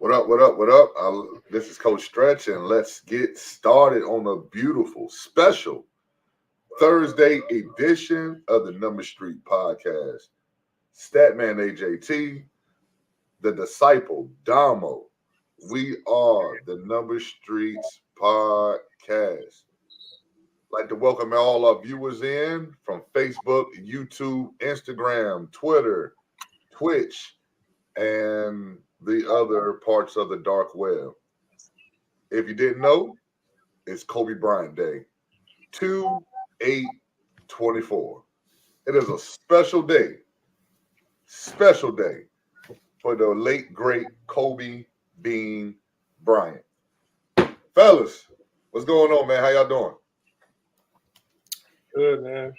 What up? What up? What up? This is Coach Stretch, and let's get started on a beautiful, special Thursday edition of the Number Street Podcast. Statman AJT, the disciple Damo. We are the Number Streets Podcast. Like to welcome all our viewers in from Facebook, YouTube, Instagram, Twitter, Twitch, and the other parts of the dark web. If you didn't know, it's Kobe Bryant Day, 2/8/24. It is a special day for the late, great Kobe Bean Bryant. Fellas, what's going on, man? How y'all doing? Good, man.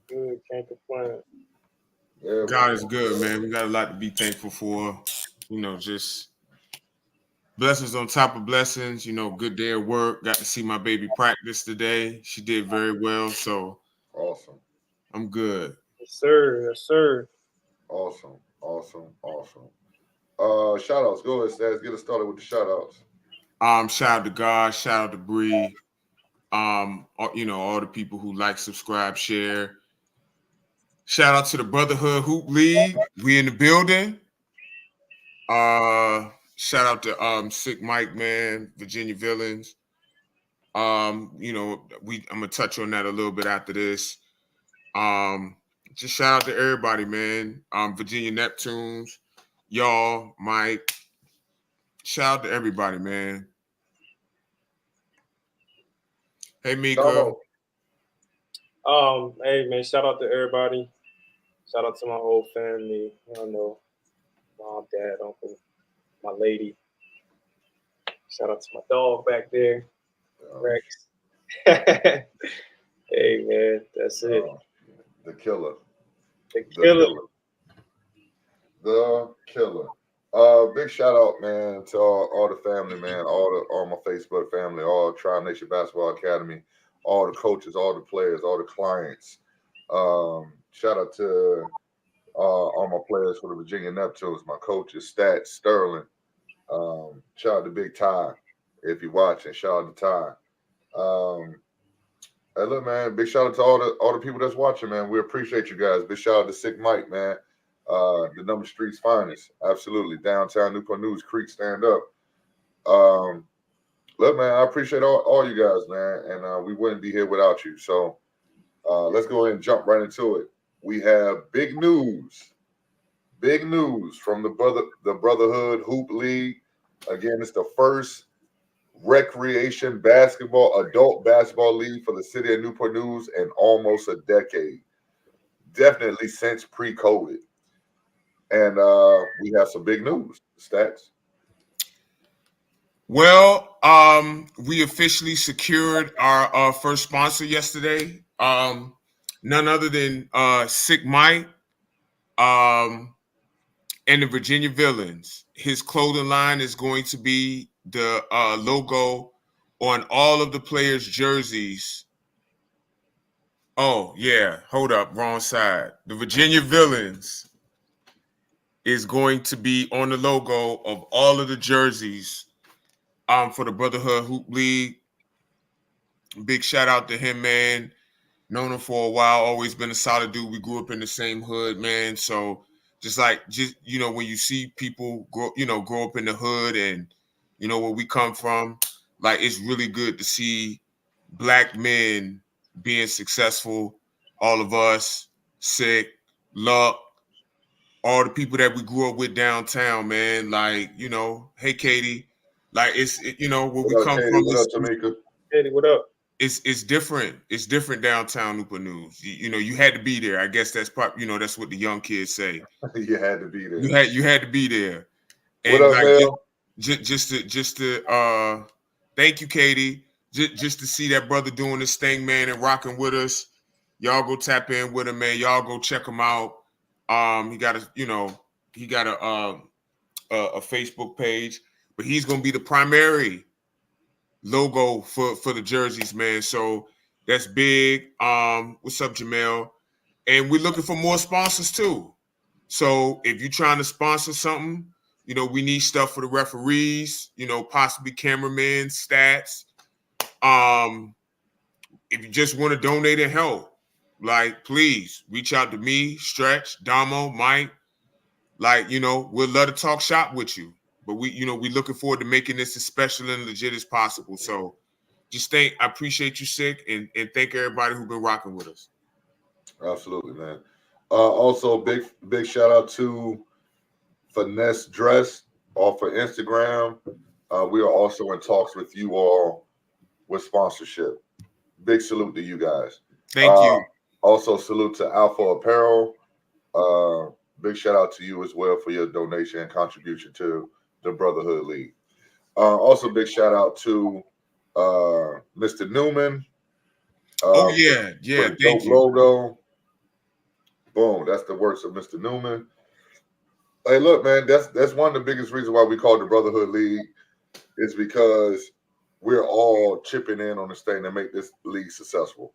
Good. Can't complain. Yeah, God is good, man. We got a lot to be thankful for. Just blessings on top of blessings. Good day at work. Got to see my baby practice today. She did very well. So awesome. I'm good. Yes, sir. Yes, sir. Awesome. Shout outs. Go ahead, Stats. Get us started with the shout outs. Shout out to God, shout out to Bree. All the people who like, subscribe, share. Shout out to the Brotherhood Hoop League. We in the building. Shout out to Sick Mike, man, Virginia Villains. I'm gonna touch on that a little bit after this. Just shout out to everybody, man. Virginia Neptunes, y'all, Mike. Shout out to everybody, man. Hey, Mika. Hey, man, shout out to everybody. Shout out to my whole family. Mom, dad, uncle, my lady. Shout out to my dog back there, Rex. Hey, man, that's it. The killer. The killer. Big shout out, man, to all the family, man, all my Facebook family, all Tribe Nation Basketball Academy, all the coaches, all the players, all the clients. Shout out to all my players for the Virginia Neptunes, my coaches, Stats, Sterling. Shout out to Big Ty, if you're watching. Shout out to Ty. Hey, look, man, big shout out to all the people that's watching, man. We appreciate you guys. Big shout out to Sick Mike, man. The Number Street's finest. Absolutely. Downtown Newport News, Creek, stand up. Look, man, I appreciate all you guys, man. And we wouldn't be here without you. So let's go ahead and jump right into it. We have big news from the Brotherhood Hoop League. Again, it's the first recreation adult basketball league for the city of Newport News in almost a decade. Definitely since pre-COVID. And we have some big news. Stats. Well, we officially secured our first sponsor yesterday. None other than Sick Mike and the Virginia Villains. His clothing line is going to be the logo on all of the players' jerseys. Oh, yeah. Hold up. Wrong side. The Virginia Villains is going to be on the logo of all of the jerseys for the Brotherhood Hoop League. Big shout out to him, man. Known him for a while. Always been a solid dude. We grew up in the same hood, man. So just when you see people grow up in the hood and where we come from, like, it's really good to see Black men being successful. All of us, Sick, Luck, all the people that we grew up with downtown, man. Like, hey, Katie. Like, where we come Katie, from. What up, Tamika? Katie, what up? It's different. It's different downtown Newport News. You had to be there. I guess that's that's what the young kids say. You had to be there. You had to be there. And what up, man? Just to thank you, Katie. Just to see that brother doing this thing, man, and rocking with us. Y'all go tap in with him, man. Y'all go check him out. He got a Facebook page, but he's gonna be the primary logo for the jerseys, man. So that's big. What's up, Jamel? And we're looking for more sponsors too. So if you're trying to sponsor something, You know, we need stuff for the referees, you know, possibly cameramen, stats. If you just want to donate and help, like, please reach out to me, Stretch, Damo, Mike. Like, you know, we'd love to talk shop with you. But we looking forward to making this as special and legit as possible. So just I appreciate you, Sick, and thank everybody who's been rocking with us. Absolutely, man. Also, big shout out to Finesse Dress off of Instagram. We are also in talks with you all with sponsorship. Big salute to you guys. Thank you. Also, salute to Alpha Apparel. Big shout out to you as well for your donation and contribution to the Brotherhood League. Also, big shout out to Mr. Newman. Oh yeah, thank you. Logo. Boom, that's the works of Mr. Newman. Hey, look, man, that's one of the biggest reasons why we call it the Brotherhood League is because we're all chipping in on this thing to make this league successful.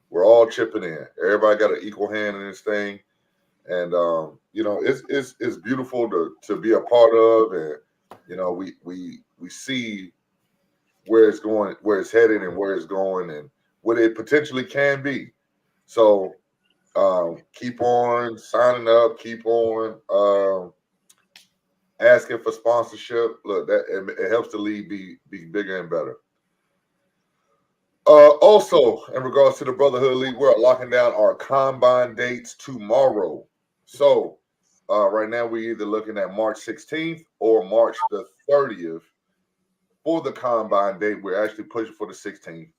We're all chipping in. Everybody got an equal hand in this thing, and you know, it's beautiful to be a part of, and you know, we see where it's going, where it's headed, and where it's going, and what it potentially can be. So keep on signing up, keep on asking for sponsorship. Look, that it helps the league be bigger and better. Also, in regards to the Brotherhood League, we're locking down our combine dates tomorrow. So right now we're either looking at March 16th or March the 30th for the combine date. We're actually pushing for the 16th,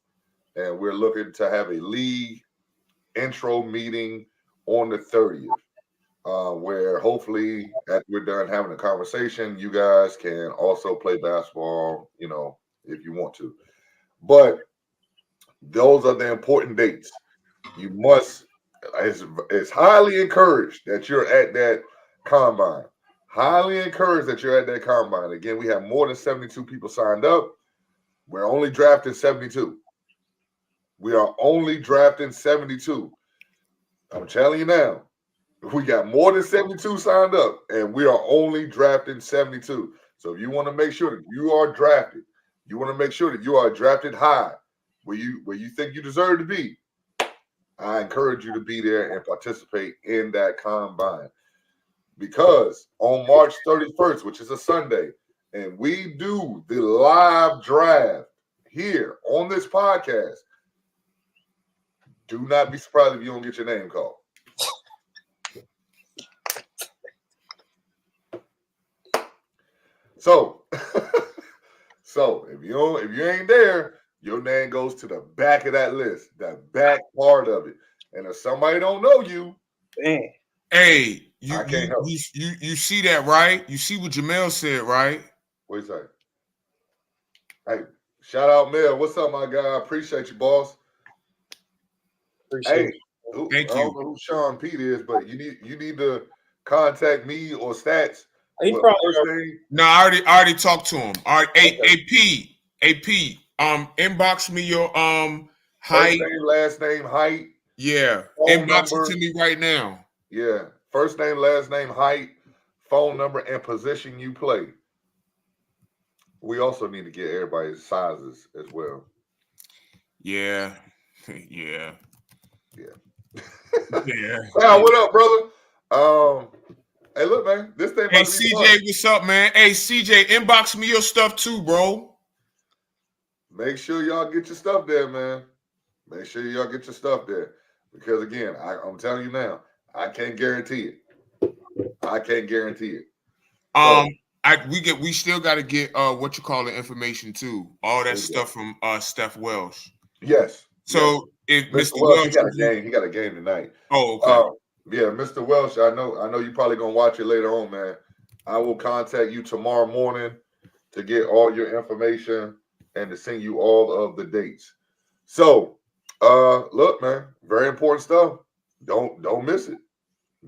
and we're looking to have a league intro meeting on the 30th, where hopefully after we're done having a conversation, you guys can also play basketball, you know, if you want to. But those are the important dates. You must, it's highly encouraged that you're at that combine. Highly encouraged that you're at that combine. Again, we have more than 72 people signed up. We're only drafting 72. We are only drafting 72. I'm telling you now, we got more than 72 signed up, and we are only drafting 72. So if you want to make sure that you are drafted, you want to make sure that you are drafted high, where you think you deserve to be, I encourage you to be there and participate in that combine. Because on March 31st, which is a Sunday, and we do the live draft here on this podcast, do not be surprised if you don't get your name called. So, if you ain't there, your name goes to the back of that list, the back part of it. And if somebody don't know you, Dang. Hey, I can't help. you see that, right? You see what Jamel said, right? What you say? Hey, shout out Mel. What's up, my guy? I appreciate you, boss. Appreciate Hey, Thank I don't know who Sean Pete is, but you need to contact me or Stats. He Well, probably first thing, No, I already talked to him. All right, Okay. AP, inbox me your first height. name, last name, height. Yeah, Phone inbox number. it to me right now. Yeah, first name, last name, height, phone number, and position you play. We also need to get everybody's sizes as well. Yeah, yeah, Yeah. yeah. Wow, what up, brother? Hey, look, man, this thing Hey about to be CJ, fun. what's up, man? Hey CJ, inbox me your stuff too, bro. Make sure y'all get your stuff there, man. Make sure y'all get your stuff there. Because again, I'm telling you now, I can't guarantee it. I can't guarantee it. So, We still got to get what you call the information too. All that Okay. stuff from Steph Welsh. yes. So if Mr. Mr. Welsh, Welsh, he got a game. He got a game tonight. oh okay. Yeah, Mr. Welsh, I know you're probably gonna watch it later on, man. I will contact you tomorrow morning to get all your information and to send you all of the dates. So, look, man, very important stuff. Don't miss it.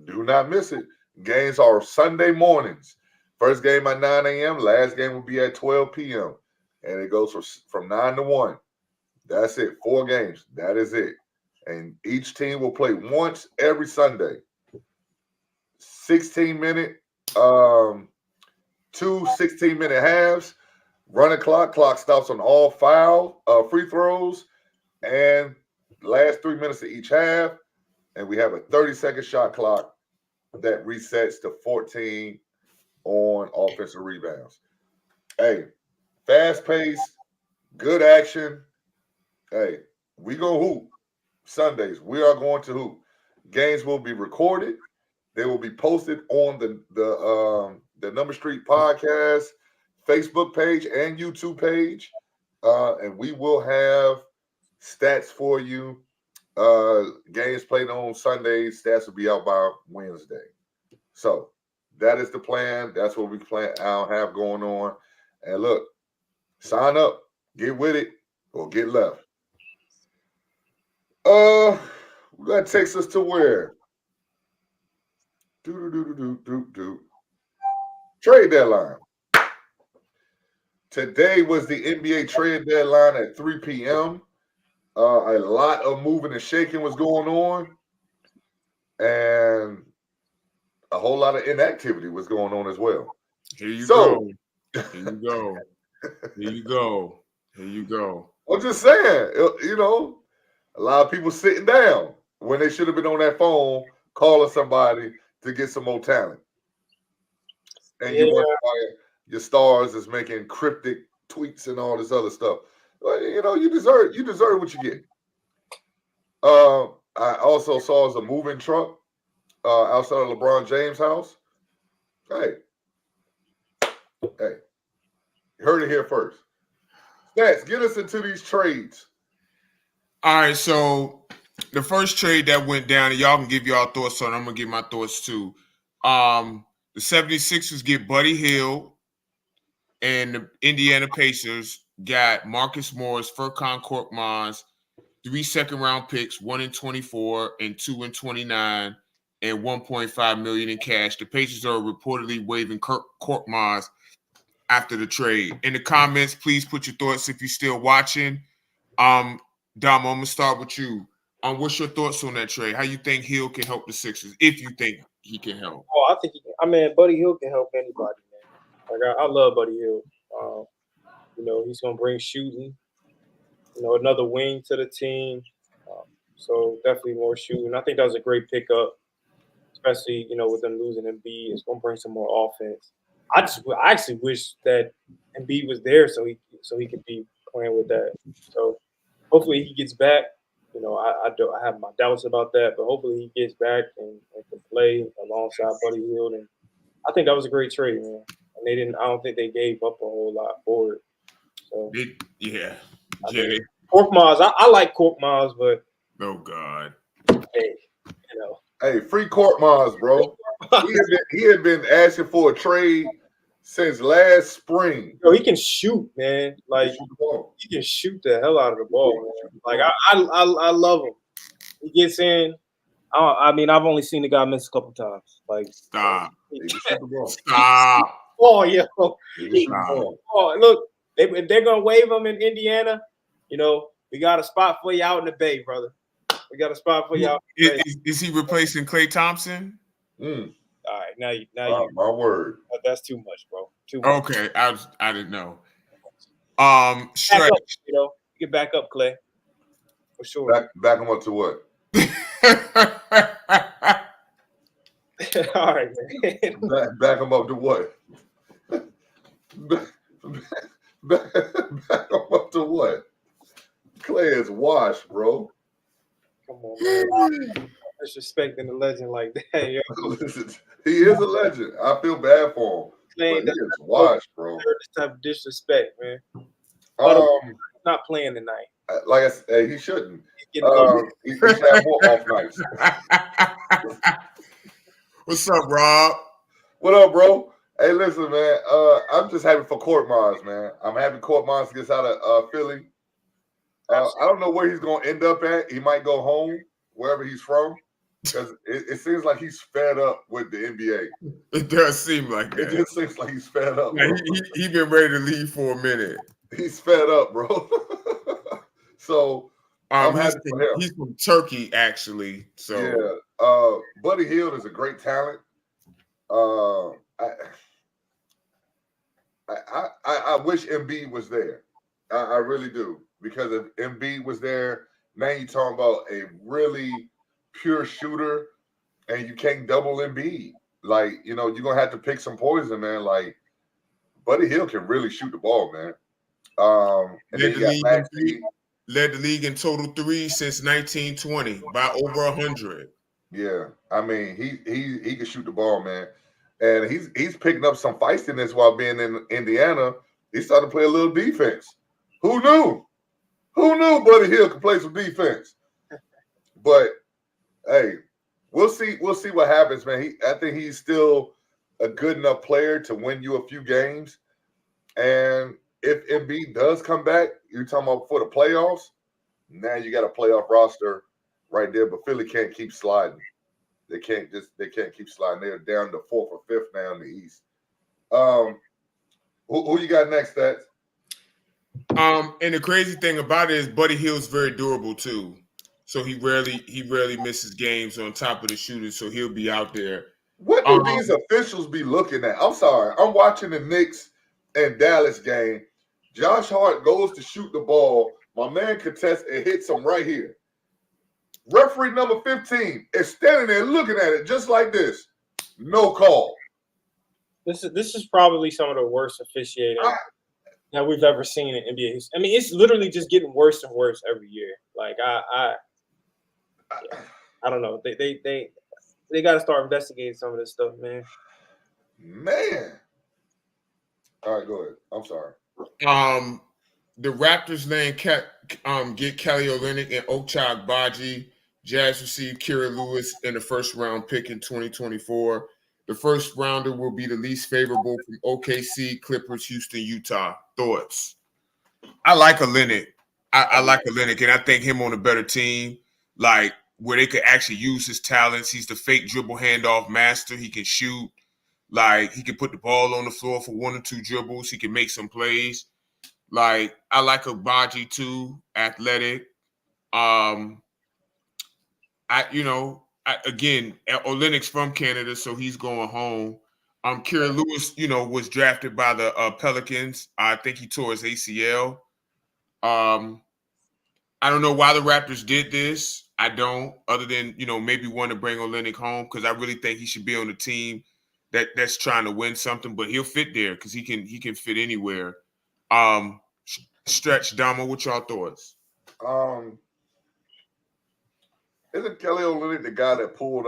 Do not miss it. Games are Sunday mornings. First game at 9 a.m. Last game will be at 12 p.m. And it goes from 9 to 1. That's it. 4 games. That is it. And each team will play once every Sunday. 16-minute 2 16-minute halves, running clock stops on all foul free throws, and last 3 minutes of each half, and we have a 30-second shot clock that resets to 14 on offensive rebounds. Hey, fast pace, good action. Hey, we go hoop Sundays. We are going to hoop. Games will be recorded. They will be posted on the Number Street Podcast Facebook page and YouTube page, and we will have stats for you. Games played on Sundays. Stats will be out by Wednesday. So that is the plan. That's what we plan. I'll have going on. And look, sign up, get with it, or get left. That takes us to where? Trade deadline. Today was the NBA trade deadline at 3 p.m. A lot of moving and shaking was going on, and a whole lot of inactivity was going on as well. Here you go. Here you go. Here you go. Here you go. I'm just saying, you know, a lot of people sitting down when they should have been on that phone calling somebody to get some more talent. And you wonder why your stars is making cryptic tweets and all this other stuff. Well, you know, you deserve what you get. I also saw a moving truck outside of LeBron James' house. Hey, you heard it here first. Stats, get us into these trades. All right, so the first trade that went down, and y'all can give y'all thoughts on it. I'm going to give my thoughts too. The 76ers get Buddy Hield, and the Indiana Pacers got Marcus Morris, Furkan Korkmaz, 3 second-round picks, 1 in 24 and 2 in 29, and $1.5 million in cash. The Pacers are reportedly waiving Korkmaz after the trade. In the comments, please put your thoughts if you're still watching. Dom, I'm gonna start with you. What's your thoughts on that trade? How you think Hill can help the Sixers, if you think he can help? Oh, I think he can. I mean, Buddy Hield can help anybody, man. Like I love Buddy Hield. You know, he's gonna bring shooting. You know, another wing to the team. So definitely more shooting. I think that was a great pickup, especially, you know, with them losing Embiid. It's gonna bring some more offense. I actually wish that Embiid was there so he could be playing with that. So hopefully he gets back. You know, I have my doubts about that, but hopefully he gets back and can play alongside Buddy Hield. And I think that was a great trade, man. And I don't think they gave up a whole lot for it. So Yeah. Korkmaz, I like Korkmaz, but oh God. Hey, you know. Hey, free Korkmaz, bro. he had been asking for a trade since last spring. Yo, he can shoot, man. Like he can shoot the hell out of the ball, man. Like I love him. He gets in. I mean, I've only seen the guy miss a couple times. Like stop. Stop. Oh, yeah. Oh, look, if they're gonna waive him in Indiana, you know, we got a spot for you out in the Bay, brother. We got a spot for you out in the Bay. Is he replacing Klay Thompson? All right, now you. My word. That's too much, bro. Too much. Okay, I didn't know. Stretch. Back up, you know, get back up, Klay. For sure. Back him up to what? All right, man. Back him up to what? Back him up to what? Klay is washed, bro. Come on, man. Disrespecting the legend like that, yo. Listen, he is a legend. I feel bad for him. But he is washed, bro. This type of disrespect, man. Not playing tonight. Like I said, he shouldn't. He should have more off nights. What's up, Rob? What up, bro? Hey, listen, man. I'm just happy for Korkmaz, man. I'm happy Korkmaz gets out of Philly. I don't know where he's going to end up at. He might go home, wherever he's from, because it seems like he's fed up with the NBA. It does seem like that. It just seems like he's fed up. Yeah, he been ready to leave for a minute. He's fed up, bro. So I'm happy for him. He's from Turkey, actually. So yeah, Buddy Hield is a great talent. I wish Embiid was there. I really do, because if Embiid was there, now you're talking about a really pure shooter, and you can't double Embiid. Like, you're gonna have to pick some poison, man. Like, Buddy Hield can really shoot the ball, man. And then you got Maxey. Led the league in total threes since 1920 by over 100. Yeah, I mean, he can shoot the ball, man, and he's picking up some feistiness while being in Indiana. He's starting to play a little defense. Who knew? Who knew Buddy Hield could play some defense? But hey, we'll see. We'll see what happens, man. I think he's still a good enough player to win you a few games. And if Embiid does come back, you're talking about for the playoffs. Now you got a playoff roster right there, but Philly can't keep sliding. They can't keep sliding. They're down to 4th or 5th now in the East. Who you got next, Stats? And the crazy thing about it is Buddy Hield's very durable too. So he rarely misses games on top of the shooting, so he'll be out there. What do these officials be looking at? I'm sorry. I'm watching the Knicks and Dallas game. Josh Hart goes to shoot the ball. My man contests and hits him right here. Referee number 15 is standing there looking at it just like this. No call. This is probably some of the worst officiating that we've ever seen in NBA history. I mean, it's literally just getting worse and worse every year. Like I don't know. They got to start investigating some of this stuff, man. Man. All right, go ahead. I'm sorry. The Raptors get Kelly Olynyk and Ochai Agbaji. Jazz received Kira Lewis in the first round pick in 2024. The first rounder will be the least favorable from OKC, Clippers, Houston, Utah. Thoughts? I like Olynyk. I like Olynyk, and I think him on a better team, like where they could actually use his talents. He's the fake dribble handoff master. He can shoot. Like, he can put the ball on the floor for 1 or 2 dribbles. He can make some plays. Like, I like Agbaji too, athletic. Again, Olynyk's from Canada, so he's going home. Kira Lewis, was drafted by the Pelicans. I think he tore his ACL. I don't know why the Raptors did this. I don't, other than, maybe want to bring Olynyk home, because I really think he should be on the team that's trying to win something, but he'll fit there because he can fit anywhere. Stretch, Damo, what y'all thoughts? Isn't Kelly Olynyk the guy that pulled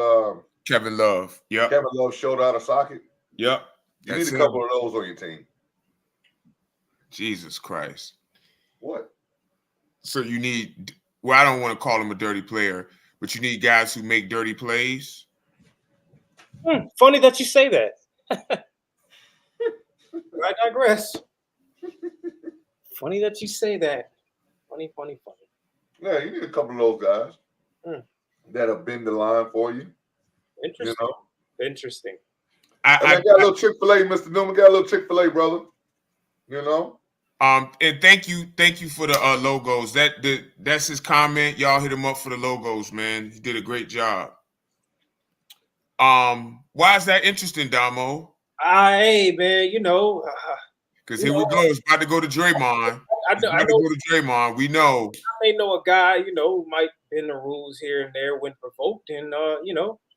Kevin Love? Yep. Kevin Love showed out of socket? Yep. You need a couple of those on your team. Jesus Christ. What? So you need, well, I don't want to call him a dirty player, but you need guys who make dirty plays. Funny that you say that. I digress. Funny that you say that. Funny. Yeah, you need a couple of those guys that'll bend the line for you. Interesting. Interesting. I got a little Chick-fil-A, Mr. Newman. Got a little Chick-fil-A, brother. And thank you for the logos. That's his comment. Y'all hit him up for the logos, man. He did a great job. Why is that interesting, Damo? Hey, man, because here we go. It's about to go to Draymond. I know. Go to Draymond. We know. I may know a guy, who might bend the rules here and there when provoked, and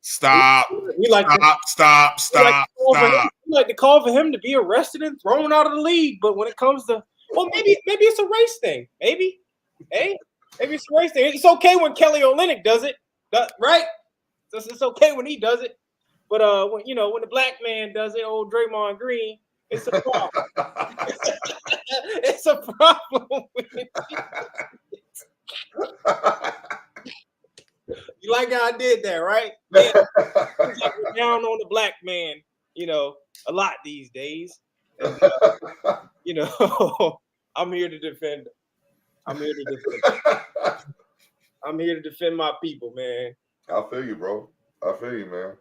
Stop. We like stop. We like to call for him to be arrested and thrown out of the league, but when it comes to, maybe it's a race thing. Maybe it's a race thing. It's okay when Kelly Olynyk does it, right? It's okay when he does it, but when the black man does it, old Draymond Green, it's a problem. It's a problem. You like how I did that, right? Man, we're down on the black man, a lot these days. And, I'm here to defend. I'm here to defend my people, man. I feel you, bro. I feel you, man.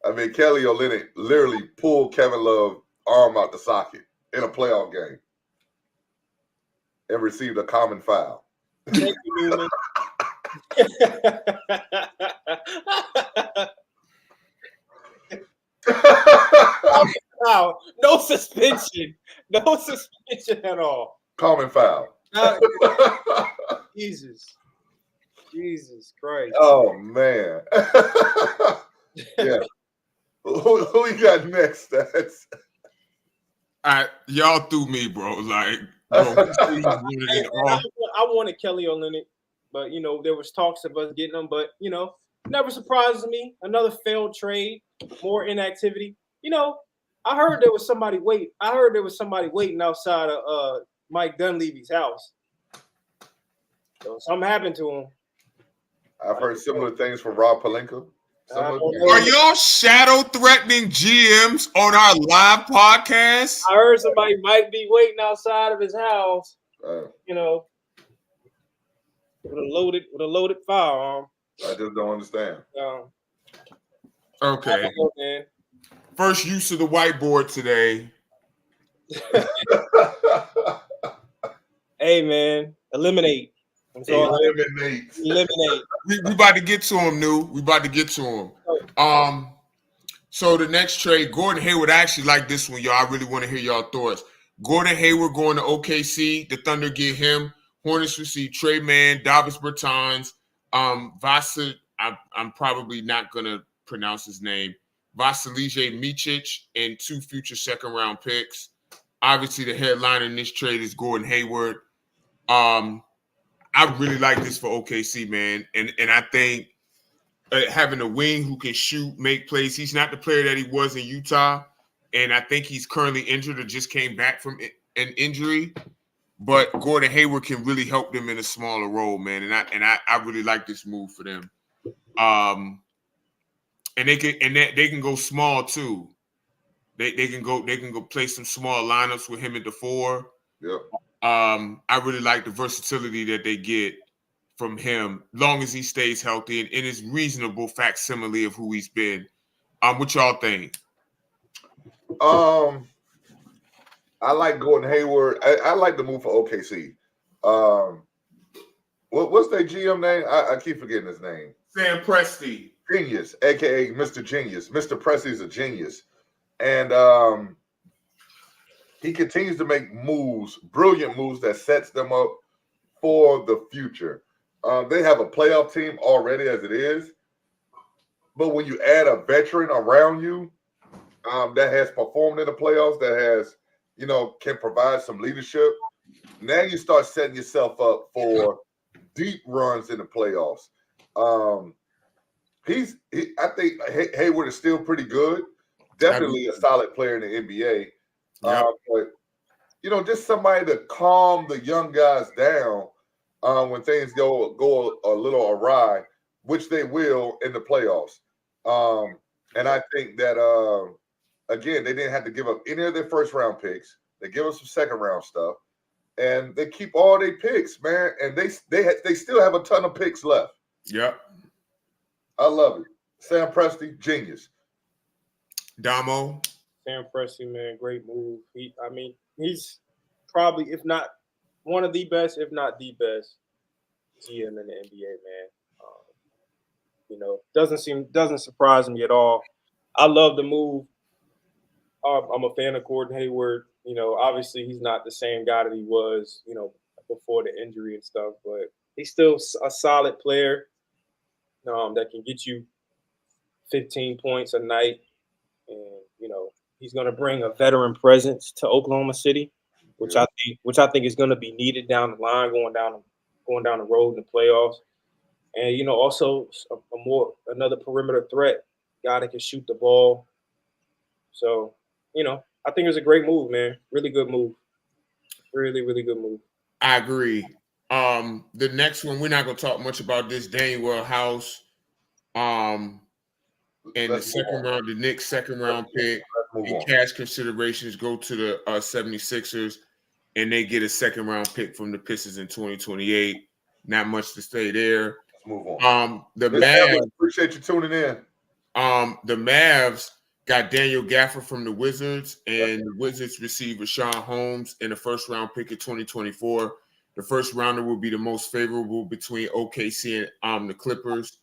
I mean, Kelly Olynyk literally pulled Kevin Love's arm out the socket in a playoff game and received a common foul. Thank you, Newman. foul. No suspension. No suspension at all. Common foul. Jesus Christ. Oh man. Yeah. Who you got next? That's Y'all threw me, bro. Like, bro, I wanted Kelly Olynyk, but there was talks of us getting him, but never surprises me. Another failed trade, more inactivity. I heard there was somebody waiting outside of Mike Dunleavy's house. So something happened to him. I've heard similar things from Rob Pelinka. Are y'all shadow threatening GMs on our live podcast? I heard somebody might be waiting outside of his house. With a loaded firearm. I just don't understand. Okay. First use of the whiteboard today. Hey man, eliminate. Eliminate. We about to get to him, New. We about to get to him. So the next trade, Gordon Hayward. I actually like this one, y'all. I really want to hear y'all thoughts. Gordon Hayward going to OKC. The Thunder get him. Hornets receive Trey Mann, Davis Bertans, Vasa. I'm probably not gonna pronounce his name. Vasilije Micic and 2 future second-round picks. Obviously, the headliner in this trade is Gordon Hayward. I really like this for OKC, man. And I think having a wing who can shoot, make plays. He's not the player that he was in Utah. And I think he's currently injured or just came back from an injury. But Gordon Hayward can really help them in a smaller role, man. And I really like this move for them. And they can go small too. They can go play some small lineups with him at the 4. Yep. I really like the versatility that they get from him, long as he stays healthy and is reasonable facsimile of who he's been. What y'all think? I like Gordon Hayward. I like the move for OKC. What's their GM name? I keep forgetting his name. Sam Presti. Genius, aka Mr. Genius. Mr. Presti is a genius. And he continues to make moves, brilliant moves that sets them up for the future. They have a playoff team already as it is. But when you add a veteran around you that has performed in the playoffs, that has, can provide some leadership, now you start setting yourself up for deep runs in the playoffs. I think Hayward is still pretty good. Definitely a solid player in the NBA. Yep. But just somebody to calm the young guys down when things go a little awry, which they will in the playoffs. And I think that again, they didn't have to give up any of their first round picks. They give us some second round stuff, and they keep all their picks, man. And they still have a ton of picks left. Yep. I love it. Sam Presti, genius. Damo. Sam Presti, man, great move. He's probably, if not one of the best, if not the best GM in the NBA, man. Doesn't surprise me at all. I love the move. I'm a fan of Gordon Hayward. Obviously he's not the same guy that he was, before the injury and stuff, but he's still a solid player that can get you 15 points a night. And, he's going to bring a veteran presence to Oklahoma City, which I think is going to be needed down the line, going down the road in the playoffs. And, also another perimeter threat, guy that can shoot the ball. So, I think it was a great move, man. Really good move. Really, really good move. I agree. The next one, we're not going to talk much about this. Daniel House. And the Knicks second round pick in cash considerations go to the 76ers, and they get a second round pick from the Pistons in 2028. Not much to say there. Let's move on. The Mavs, appreciate you tuning in. The Mavs got Daniel Gafford from the Wizards, and the Wizards receive Rashawn Holmes in the first round pick in 2024. The first rounder will be the most favorable between OKC and the Clippers.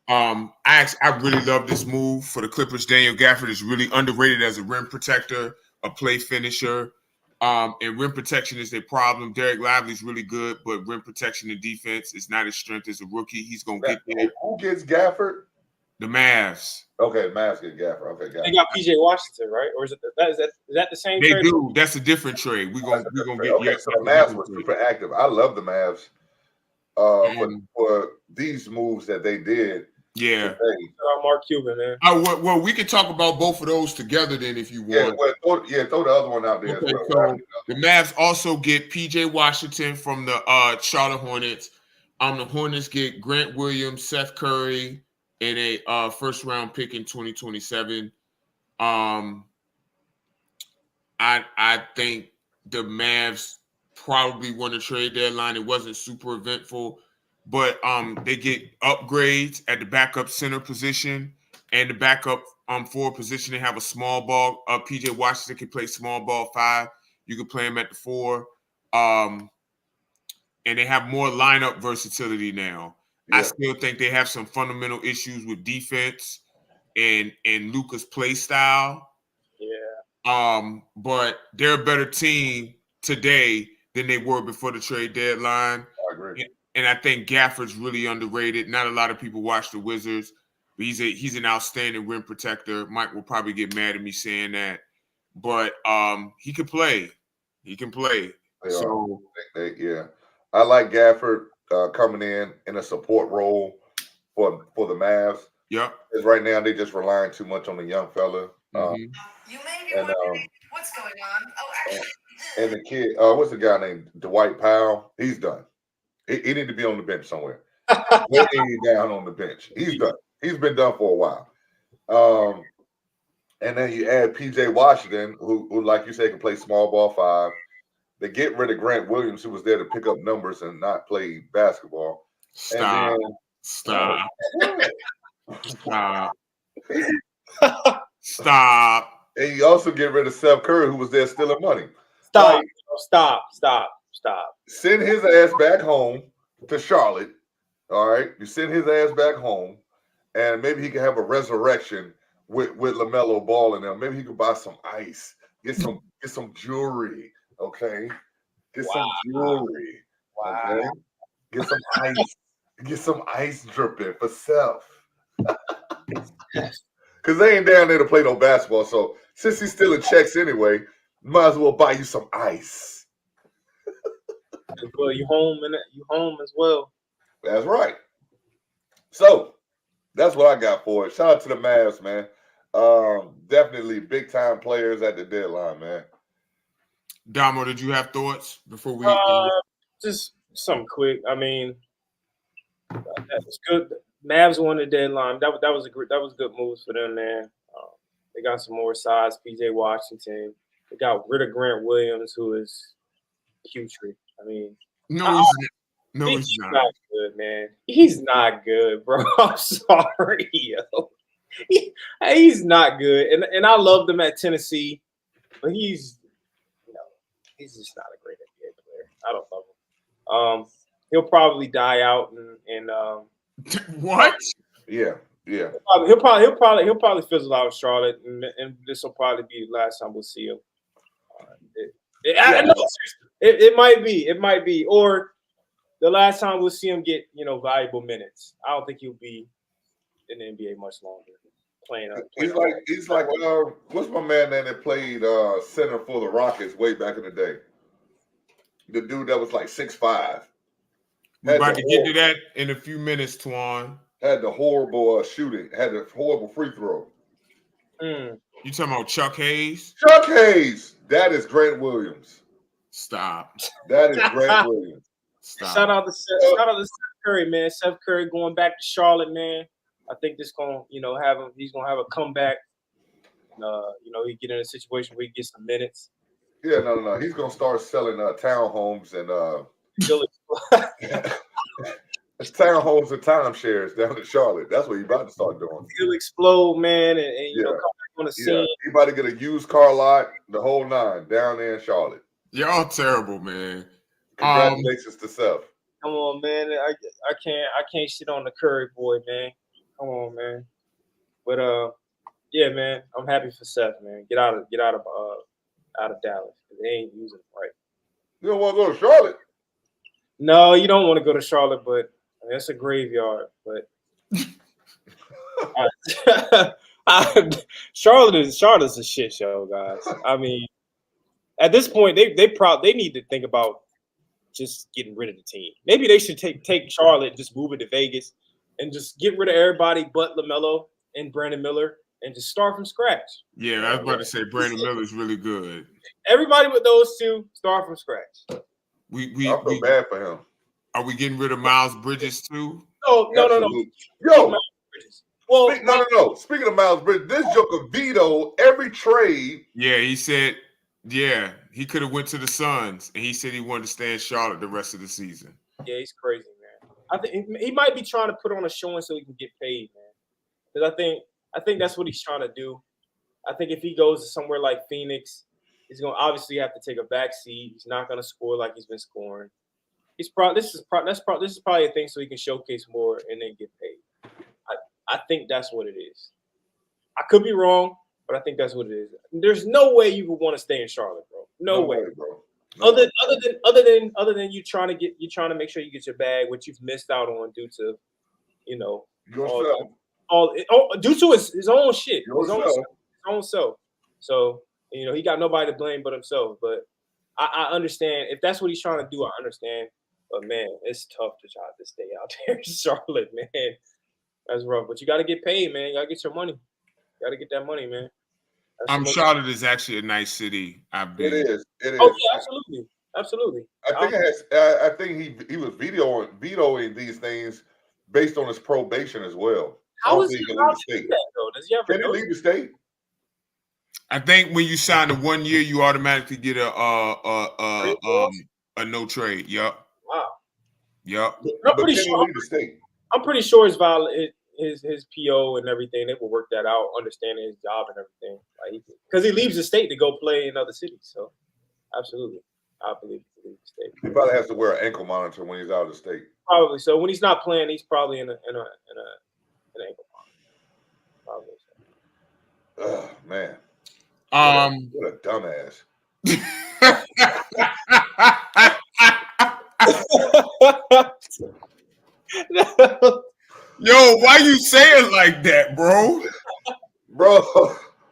I really love this move for the Clippers. Daniel Gafford is really underrated as a rim protector, a play finisher. And rim protection is their problem. Derek Lively's really good, but rim protection and defense is not his strength as a rookie. He's gonna get there. Who gets Gafford? The Mavs. Okay, Mavs get Gafford. Okay, They got PJ Washington, right? Or is that the same They trade? do. That's a different trade. We're gonna get. Okay, so the Mavs were super active. I love the Mavs for these moves that they did. Yeah. Mark Cuban, man. Well, we can talk about both of those together then if you want. Throw the other one out there. Okay, so the Mavs also get PJ Washington from the Charlotte Hornets. The Hornets get Grant Williams, Seth Curry, and a first round pick in 2027. I think the Mavs probably won the trade deadline. It wasn't super eventful, but they get upgrades at the backup center position and the backup forward position. They have a small ball. PJ Washington can play small ball 5. You can play him at the 4. And they have more lineup versatility now. Yeah. I still think they have some fundamental issues with defense and Luka's play style. Yeah. But they're a better team today than they were before the trade deadline. I agree. And I think Gafford's really underrated. Not a lot of people watch the Wizards, but he's an outstanding rim protector. Mike will probably get mad at me saying that, but he can play. He can play. Yeah, I like Gafford coming in a support role for the Mavs. Yeah, because right now they just relying too much on the young fella. You may be wondering what's going on. Oh, actually. And the kid, what's the guy named Dwight Powell? He's done. He need to be on the bench somewhere. Way down on the bench. He's done. He's been done for a while. And then you add PJ Washington, who like you say, can play small ball 5. They get rid of Grant Williams, who was there to pick up numbers and not play basketball. Stop. Stop. And you also get rid of Seth Curry, who was there stealing money. Stop. Send his ass back home to Charlotte. All right. You send his ass back home, and maybe he can have a resurrection with LaMelo Ball in there. Maybe he could buy some ice, get some jewelry. Okay. Get some jewelry. Wow. Okay? Get some ice. Get some ice dripping for Seth. Because they ain't down there to play no basketball. So since he's stealing checks anyway, might as well buy you some ice. Well, you home as well. That's right. So that's what I got for it. Shout out to the Mavs, man. Definitely big time players at the deadline, man. Damo, did you have thoughts before we? Just something quick. I mean, that was good. Mavs won the deadline. That was good moves for them, man. They got some more size. PJ Washington. They got rid of Grant Williams, who is putrid. I mean, he's not good, man. He's not good, bro. I'm sorry, yo. He's not good, and I loved him at Tennessee, but he's just not a great NBA player. I don't love him. He'll probably die out and what? Yeah. He'll probably fizzle out in Charlotte, and this will probably be the last time we'll see him. It might be, or the last time we'll see him get valuable minutes. I don't think he'll be in the NBA much longer. Playing he's like what's my man that played center for the Rockets way back in the day? The dude that was like 6'5". We're about to get to that in a few minutes, Twan. Had the horrible shooting. Had the horrible free throw. You talking about Chuck Hayes? Chuck Hayes. That is Grant Williams. Stop. That is Grant Williams. Stop. Shout out to Seth Curry, man. Seth Curry going back to Charlotte, man. I think this gonna, have him. He's gonna have a comeback. He get in a situation where he gets some minutes. Yeah, no. He's gonna start selling townhomes and townhomes and timeshares down in Charlotte. That's what he's about to start doing. He'll explode, man, and come back on the scene. He about to get a used car lot, the whole 9 down there in Charlotte. Y'all terrible, man. Congratulations to Seth. Come on, man. I can't shit on the Curry boy, man. Come on, man. But yeah, man. I'm happy for Seth, man. Get out of Dallas. They ain't using him right. You don't want to go to Charlotte? No, you don't want to go to Charlotte, but it's a graveyard. But Charlotte's a shit show, guys. I mean, at this point, they need to think about just getting rid of the team. Maybe they should take Charlotte, just move it to Vegas, and just get rid of everybody but LaMelo and Brandon Miller, and just start from scratch. Yeah, I was about to say Brandon Miller's really good. Everybody with those two, start from scratch. I feel bad for him. Are we getting rid of Miles Bridges too? No. Yo, well, no. Speaking of Miles Bridges, this joker veto every trade. Yeah, he said, yeah, he could have went to the Suns, and he said he wanted to stay in Charlotte the rest of the season. Yeah, he's crazy, man. I think he might be trying to put on a showing so he can get paid, man. Because I think that's what he's trying to do. I think if he goes to somewhere like Phoenix, he's going to obviously have to take a back seat. He's not going to score like he's been scoring. This is probably a thing so he can showcase more and then get paid. I think that's what it is. I could be wrong, but I think that's what it is. There's no way you would want to stay in Charlotte, bro. No way, bro. Other than you trying to make sure you get your bag, which you've missed out on due to, due to his own shit, his own self. So he got nobody to blame but himself. But I understand if that's what he's trying to do. I understand. But man, it's tough to try to stay out there in Charlotte, man. That's rough. But you got to get paid, man. You got to get your money. You got to get that money, man. Charlotte is actually a nice city. It is. Oh yeah, absolutely. I think he was vetoing these things based on his probation as well. How is he allowed to do that, though? Does he ever Can he leave the state? I think when you sign the 1 year, you automatically get a no trade. Yup. Wow. Yup. I'm pretty sure his PO and everything, they will work that out, understanding his job and everything. Because he leaves the state to go play in other cities. So absolutely. I believe he leaves the state. He probably has to wear an ankle monitor when he's out of the state. Probably. So when he's not playing, he's probably in an ankle monitor. Probably. Oh man. What a dumbass. Yo, why you say it like that, bro? Bro.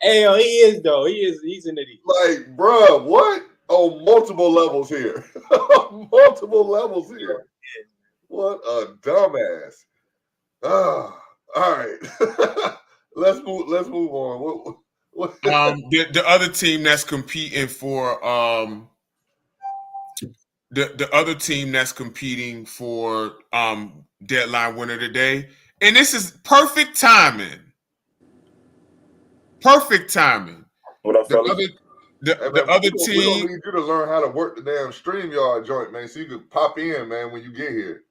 He is though. He's an idiot. Like, bro, what? On multiple levels here. What a dumbass. All right. Let's move on. The other team that's competing for the other team that's competing for deadline winner today, and this is perfect timing. Perfect timing. What up, fellas? The other team. We don't need you to learn how to work the damn StreamYard joint, man, so you can pop in, man, when you get here.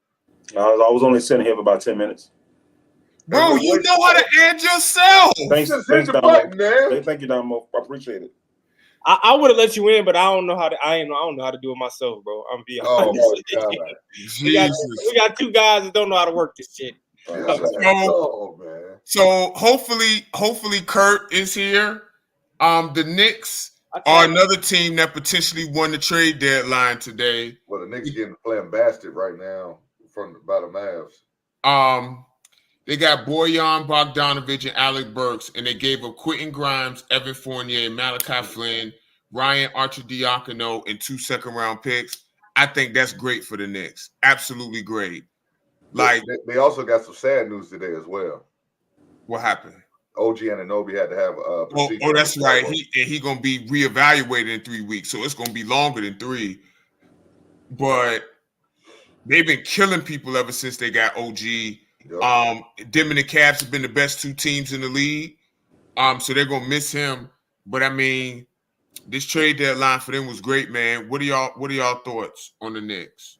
I was only sitting here for about 10 minutes. Bro, you know how to add yourself. Thanks, hit the button, man. Thank you, Damo. I appreciate it. I would have let you in, but I don't know how to. I don't know how to do it myself, bro. I'm being honest. God. We got two guys that don't know how to work this shit. Man. So hopefully Kurt is here. The Knicks are another team that potentially won the trade deadline today. Well, the Knicks getting playing bastard right now by the Mavs. They got Bojan Bogdanović and Alec Burks, and they gave up Quentin Grimes, Evan Fournier, Malachi Flynn, Ryan Arcidiacono, and 2 second-round picks. I think that's great for the Knicks. Absolutely great. Like they also got some sad news today as well. What happened? OG Anunoby had to have a procedure. Oh, that's right. He gonna be reevaluated in 3 weeks, so it's gonna be longer than 3. But they've been killing people ever since they got OG. Yep. Them and the Cavs have been the best 2 teams in the league. So they're gonna miss him. But I mean, this trade deadline for them was great, man. What are y'all thoughts on the Knicks?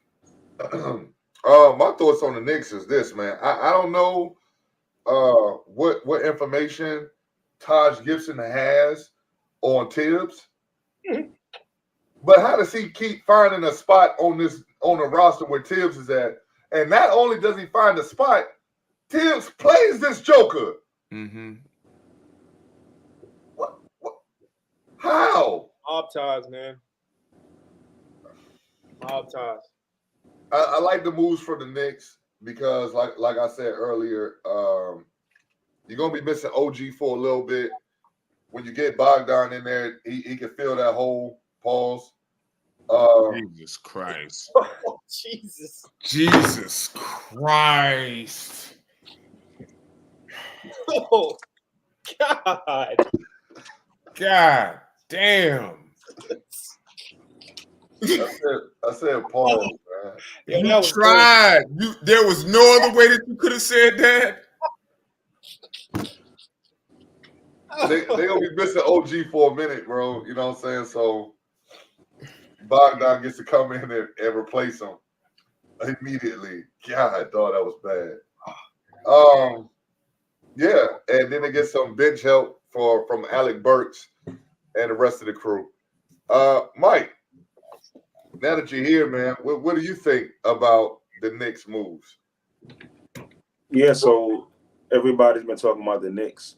My thoughts on the Knicks is this, man. I don't know what information Taj Gibson has on Tibbs, But how does he keep finding a spot on the roster where Tibbs is at? And not only does he find a spot, Tibbs plays this Joker. Mm-hmm. What? How? Mob ties, man. Mob ties. I like the moves for the Knicks because, like I said earlier, you're gonna be missing OG for a little bit. When you get Bogdan in there, he can fill that hole. Pause. Jesus Christ. Oh, Jesus. Jesus Christ. Oh, God. God damn. I said pause, man. Yeah, You that was tried. There was no other way that you could have said that. They gonna be missing OG for a minute, bro. You know what I'm saying? So Bogdan gets to come in and replace him immediately. God, I thought that was bad. Yeah, and then they get some bench help from Alec Burks and the rest of the crew. Mike, now that you're here, man, what do you think about the Knicks moves? Yeah, so everybody's been talking about the Knicks.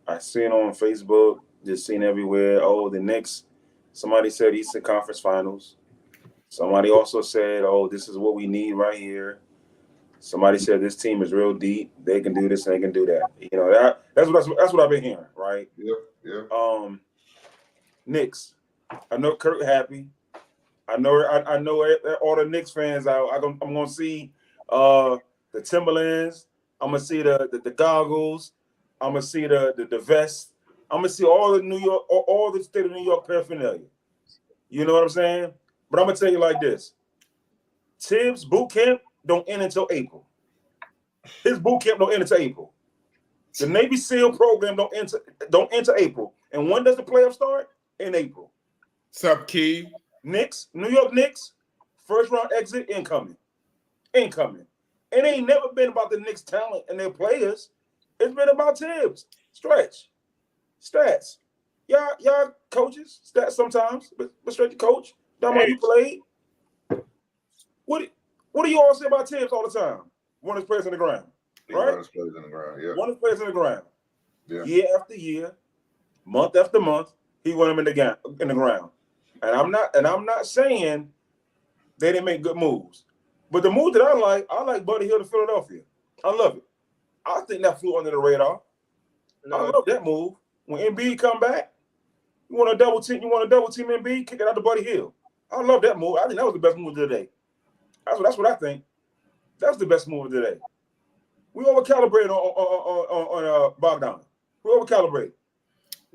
I seen on Facebook, just seen everywhere. Oh, the Knicks. Somebody said Eastern Conference Finals. Somebody also said, "Oh, this is what we need right here." Somebody said this team is real deep. They can do this and they can do that. You know, that's what I've been hearing, right? Yeah. Knicks. I know Kurt Happy. I know all the Knicks fans. I'm gonna see the Timberlands. I'm gonna see the goggles. I'm gonna see the vest. I'm gonna see all the New York, all the state of New York paraphernalia. You know what I'm saying? But I'm gonna tell you like this: Tibbs boot camp don't end until April. His boot camp don't end until April. The Navy SEAL program don't enter April. And when does the playoffs start? In April. What's up, Key? Knicks, New York Knicks, first round exit incoming. It ain't never been about the Knicks' talent and their players. It's been about Tibbs. Stretch. Stats. Y'all coaches, stats sometimes, but stretch the coach. Don't mind you played. What do you all say about Tibbs all the time? One of his players in the ground. Right? One of his players in the ground, yeah. One of his players in the ground. Yeah. Year after year, month after month, he won him in the ground. And I'm not saying they didn't make good moves. But the move that I like Buddy Hield to Philadelphia. I love it. I think that flew under the radar. I love that move. When Embiid come back, you want to double team Embiid, kick it out to Buddy Hield. I love that move. I think that was the best move of the day. That's what I think. That's the best move of the day. We overcalibrated on Bogdan. We overcalibrated.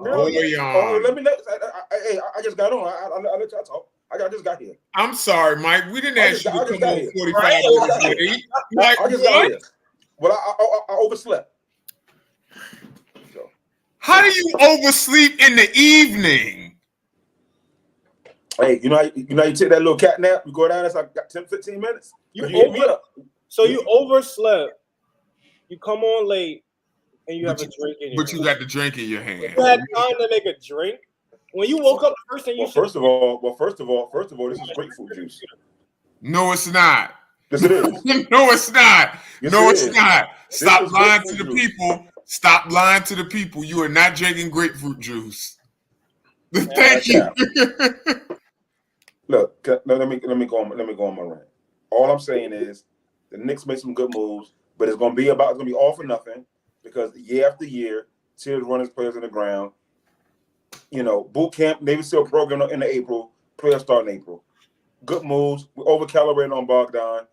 I just got on. I let y'all talk. I just got here. I'm sorry, Mike. We didn't ask you to come on 45 Right. minutes late. Like, I just what? got here. Well, I overslept. So. How do you oversleep in the evening? Hey, you know you take that little cat nap, you go down, it's like 10, 15 minutes. You hit me up. So you overslept. You come on late, and you have a drink in your hand. But you got the drink in your hand. You had time to make a drink. When you woke up, the first thing you should. First of all, this is grapefruit juice. No, it's not. Yes, it is. No, it's not. Yes, No, it it's is. not. Stop is lying to grapefruit the juice. people. Stop lying to the people. You are not drinking grapefruit juice. Thank you. Look, let me go on my rant. All I'm saying is the Knicks made some good moves, but it's gonna be all for nothing because year after year, Tibbs running his players in the ground. You know, boot camp, Navy SEAL program in April, players start in April. Good moves. We overcalibrated on Bogdan.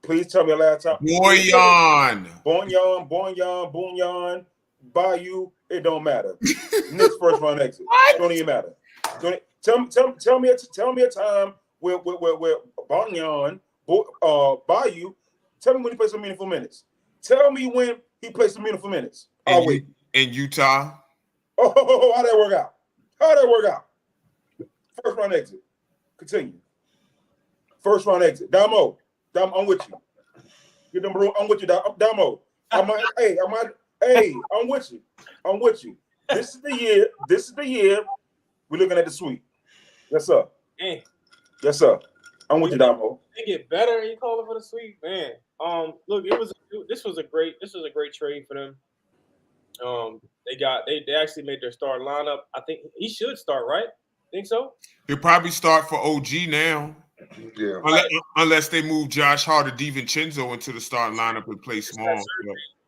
Please tell me a last time. Bonyan, Bayou, it don't matter. Knicks first round exit. Don't even matter. Tell me a time where Bonyan, Bayou, tell me when he played some meaningful minutes. Tell me when he played some meaningful minutes. I'll wait. In Utah? Oh, how'd that work out? First round exit. Continue. First round exit. Damo, I'm with you. Get them bro. I'm with you, Damo. I'm with you. This is the year. We're looking at the sweep. Yes, sir. Hey, Yes, sir. I'm with you, Damo. they get better. You call it for the sweep, man. Look, this was a great trade for them. They actually made their start lineup. I think he should start, right? Think so? He'll probably start for OG now. Yeah. Unless they move Josh Hart or DiVincenzo into the starting lineup and play small.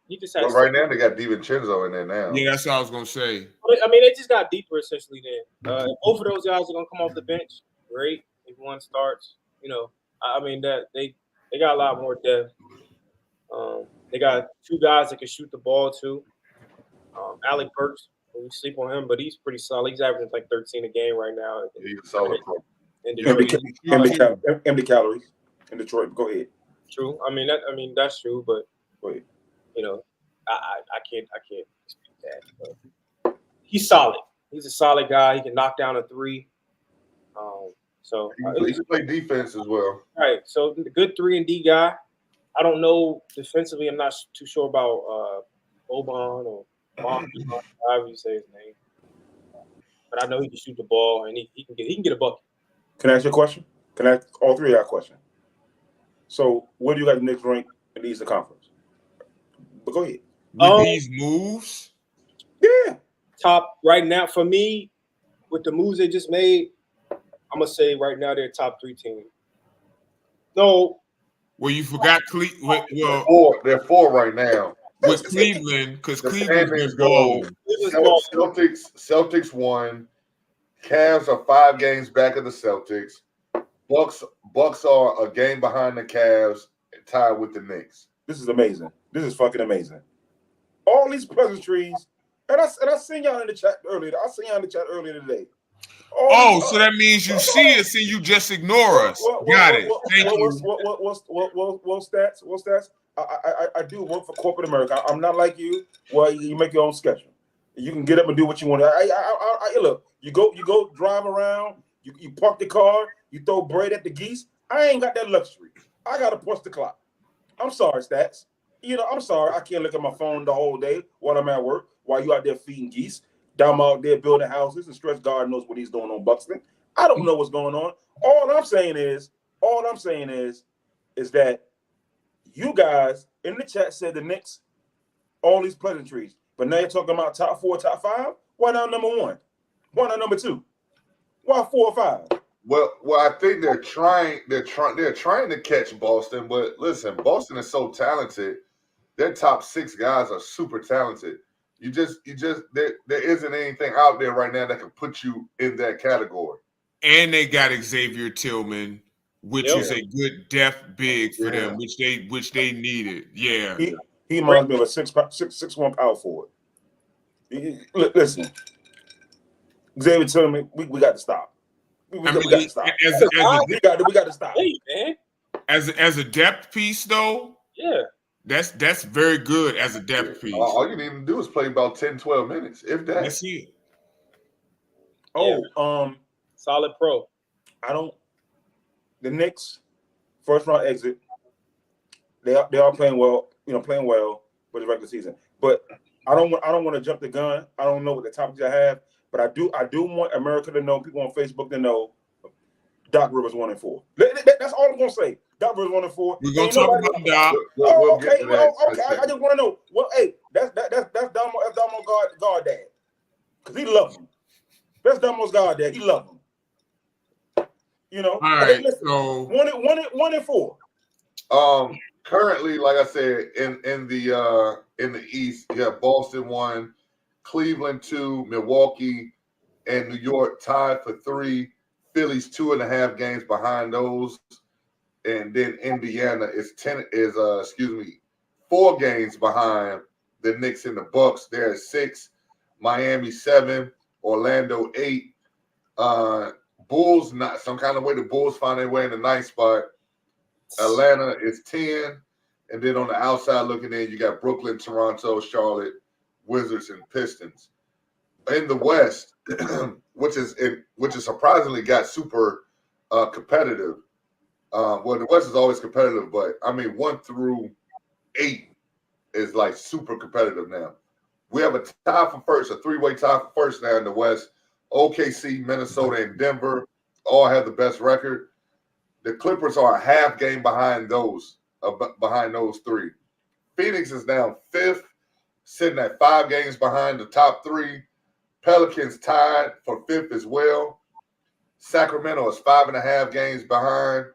He just had Well, right now they got DiVincenzo in there now. Yeah, that's what I was gonna say. I mean, they just got deeper essentially. Then both of those guys are gonna come off the bench. Great if one starts. You know, I mean that they got a lot more depth. They got two guys that can shoot the ball too. Alec Burks, we sleep on him, but he's pretty solid. He's averaging like 13 a game right now. He's a solid pro. In Detroit. Empty calories in Detroit. Go ahead. True. I mean that's true, but Go ahead. you know, I can't dispute that. But he's solid. He's a solid guy. He can knock down a three. He can play defense as well. Right. So the good 3-and-D guy. I don't know defensively. I'm not too sure about Boban or however you say his name. But I know he can shoot the ball and he can get a bucket. Can I ask you a question? Can I ask all three of y'all a question? So, where do you got the Knicks rank in the Eastern Conference? But go ahead. With these moves, Yeah. Top right now for me, with the moves they just made, I'm gonna say right now they're a top 3 team. No, well, you forgot Cleveland. Well, They're 4 right now. with Cleveland, because The Cleveland's standings been balling. go Celtics 1. Cavs are 5 games back of the Celtics. Bucks are a game behind the Cavs, tied with the Knicks. This is amazing. This is fucking amazing. All these pleasantries, and I seen y'all in the chat earlier. I seen y'all in the chat earlier today. So that means you see us and you just ignore us. Got it. Thank you. What stats? I do work for corporate America. I'm not like you. Well, you make your own schedule. You can get up and do what you want. I look. You go drive around. You park the car. You throw bread at the geese. I ain't got that luxury. I gotta push the clock. I'm sorry, stats. I'm sorry. I can't look at my phone the whole day while I'm at work. While you out there feeding geese, I'm out there building houses, and Stretch God knows what he's doing on Buxton. I don't know what's going on. All I'm saying is that you guys in the chat said the Knicks, all these pleasantries, but now you're talking about top 4, top 5. Why not number 1? Why not number 2? Why 4 or 5? Well, I think they're trying to catch Boston, but listen, Boston is so talented. Their top 6 guys are super talented. There isn't anything out there right now that can put you in that category. And they got Xavier Tillman, which is a good depth big for them, which they needed. Yeah. He reminds me of a 6'1" power forward. Listen, Xavier Tillman, we got to stop. We got to stop. We got to stop. Hey, man. As a depth piece, though, yeah, that's very good as a depth piece. All you need to do is play about 10, 12 minutes, if that. That's it. Solid pro. The Knicks first round exit. They are playing well, for the regular season. But I don't want to jump the gun. I don't know what the topics I have, but I do want America to know, people on Facebook to know, Doc Rivers 1-4. That's all I'm gonna say. Doc Rivers 1-4. We're gonna talk about Doc. Okay. I just want to know. Well, hey, that's Damo God dad, because he loves him. That's Damo's God dad. He loves him. All right. Listen, So 1-4. Currently, like I said, in the East, you have Boston 1, Cleveland 2, Milwaukee and New York tied for 3. Philly's 2.5 games behind those, and then Indiana is 4 games behind the Knicks and the Bucks. They're at 6, Miami 7, Orlando 8. Bulls, not some kind of way the Bulls find their way in the 9th spot. Atlanta is 10, and then on the outside looking in, you got Brooklyn, Toronto, Charlotte, Wizards, and Pistons. In the West, which is surprisingly got super competitive. Well, the West is always competitive, but I mean 1 through 8 is like super competitive now. We have a tie for first, a 3-way tie for first now in the West. OKC, Minnesota, and Denver all have the best record. The Clippers are a half game behind those three. Phoenix is now 5th, sitting at 5 games behind the top 3. Pelicans tied for 5th as well. Sacramento is 5.5 games behind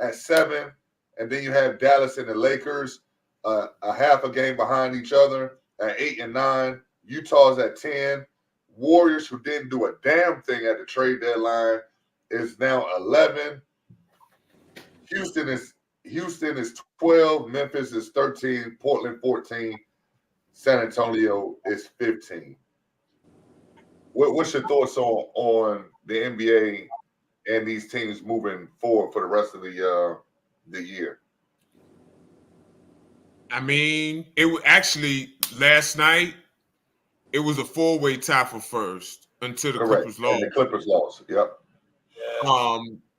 at 7. And then you have Dallas and the Lakers a half a game behind each other at 8 and 9. Utah's at 10. Warriors, who didn't do a damn thing at the trade deadline, is now 11. Houston is 12. Memphis is 13. Portland 14. San Antonio is 15. What's your thoughts on the NBA and these teams moving forward for the rest of the year? I mean, it was actually last night. It was a 4-way tie for first until the Clippers lost. And the Clippers lost. Yep.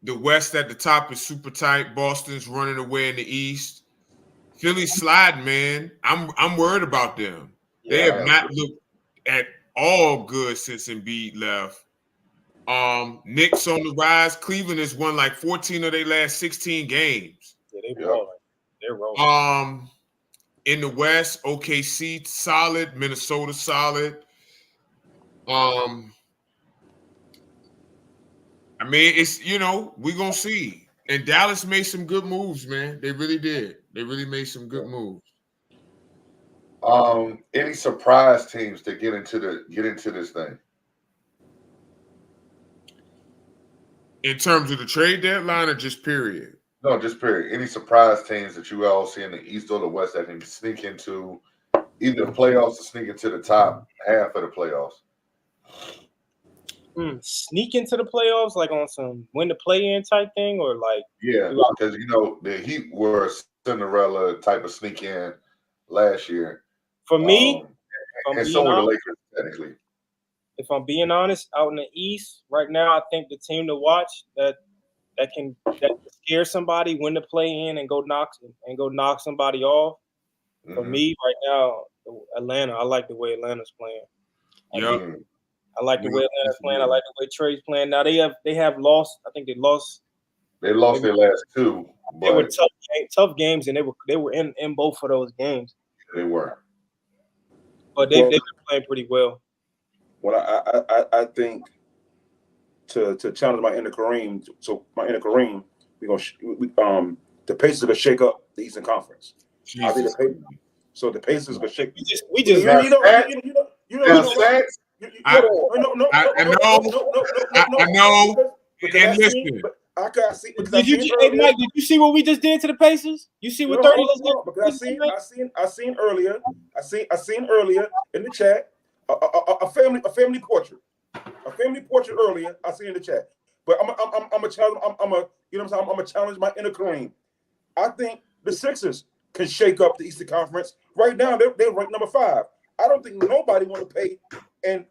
The West at the top is super tight. Boston's running away in the East. Philly's sliding, man. I'm worried about them. They have not looked at all good since Embiid left. Knicks on the rise. Cleveland has won like 14 of their last 16 games. Yeah, they're rolling. In the West, OKC solid, Minnesota solid. I mean, it's we're gonna see. And Dallas made some good moves, man. They really did. They really made some good moves. Any surprise teams to get into this thing? In terms of the trade deadline or just period? No, just period. Any surprise teams that you all see in the East or the West that can sneak into either the playoffs or sneak into the top half of the playoffs? Sneak into the playoffs, like on some win the play-in type thing, or like because the Heat were a Cinderella type of sneak in last year. For me, and so were the Lakers technically. If I'm being honest, out in the East right now, I think the team to watch that can scare somebody, win the play-in, and go knock somebody off. Mm-hmm. For me right now, Atlanta. I like the way Atlanta's playing. Yeah. I like the way Atlanta's playing. I like the way Trey's playing. Now they have lost. I think they lost. They lost their last 2. But they were tough games, and they were in both of those games. They were. But they've been playing pretty well. Well, I think to challenge my inner Kareem. So my inner Kareem, the Pacers are gonna shake up the Eastern Conference. I think the Pacers are gonna shake. We just I know. And listen, I can't see. Mike, did you see what we just did to the Pacers? You see what 30? I seen earlier. I seen earlier in the chat a family portrait. A family portrait earlier. I seen in the chat. But I'm a challenge. I'm a challenge my inner Kareem. I think the Sixers can shake up the Eastern Conference. Right now, they're ranked number 5. I don't think nobody want to pay and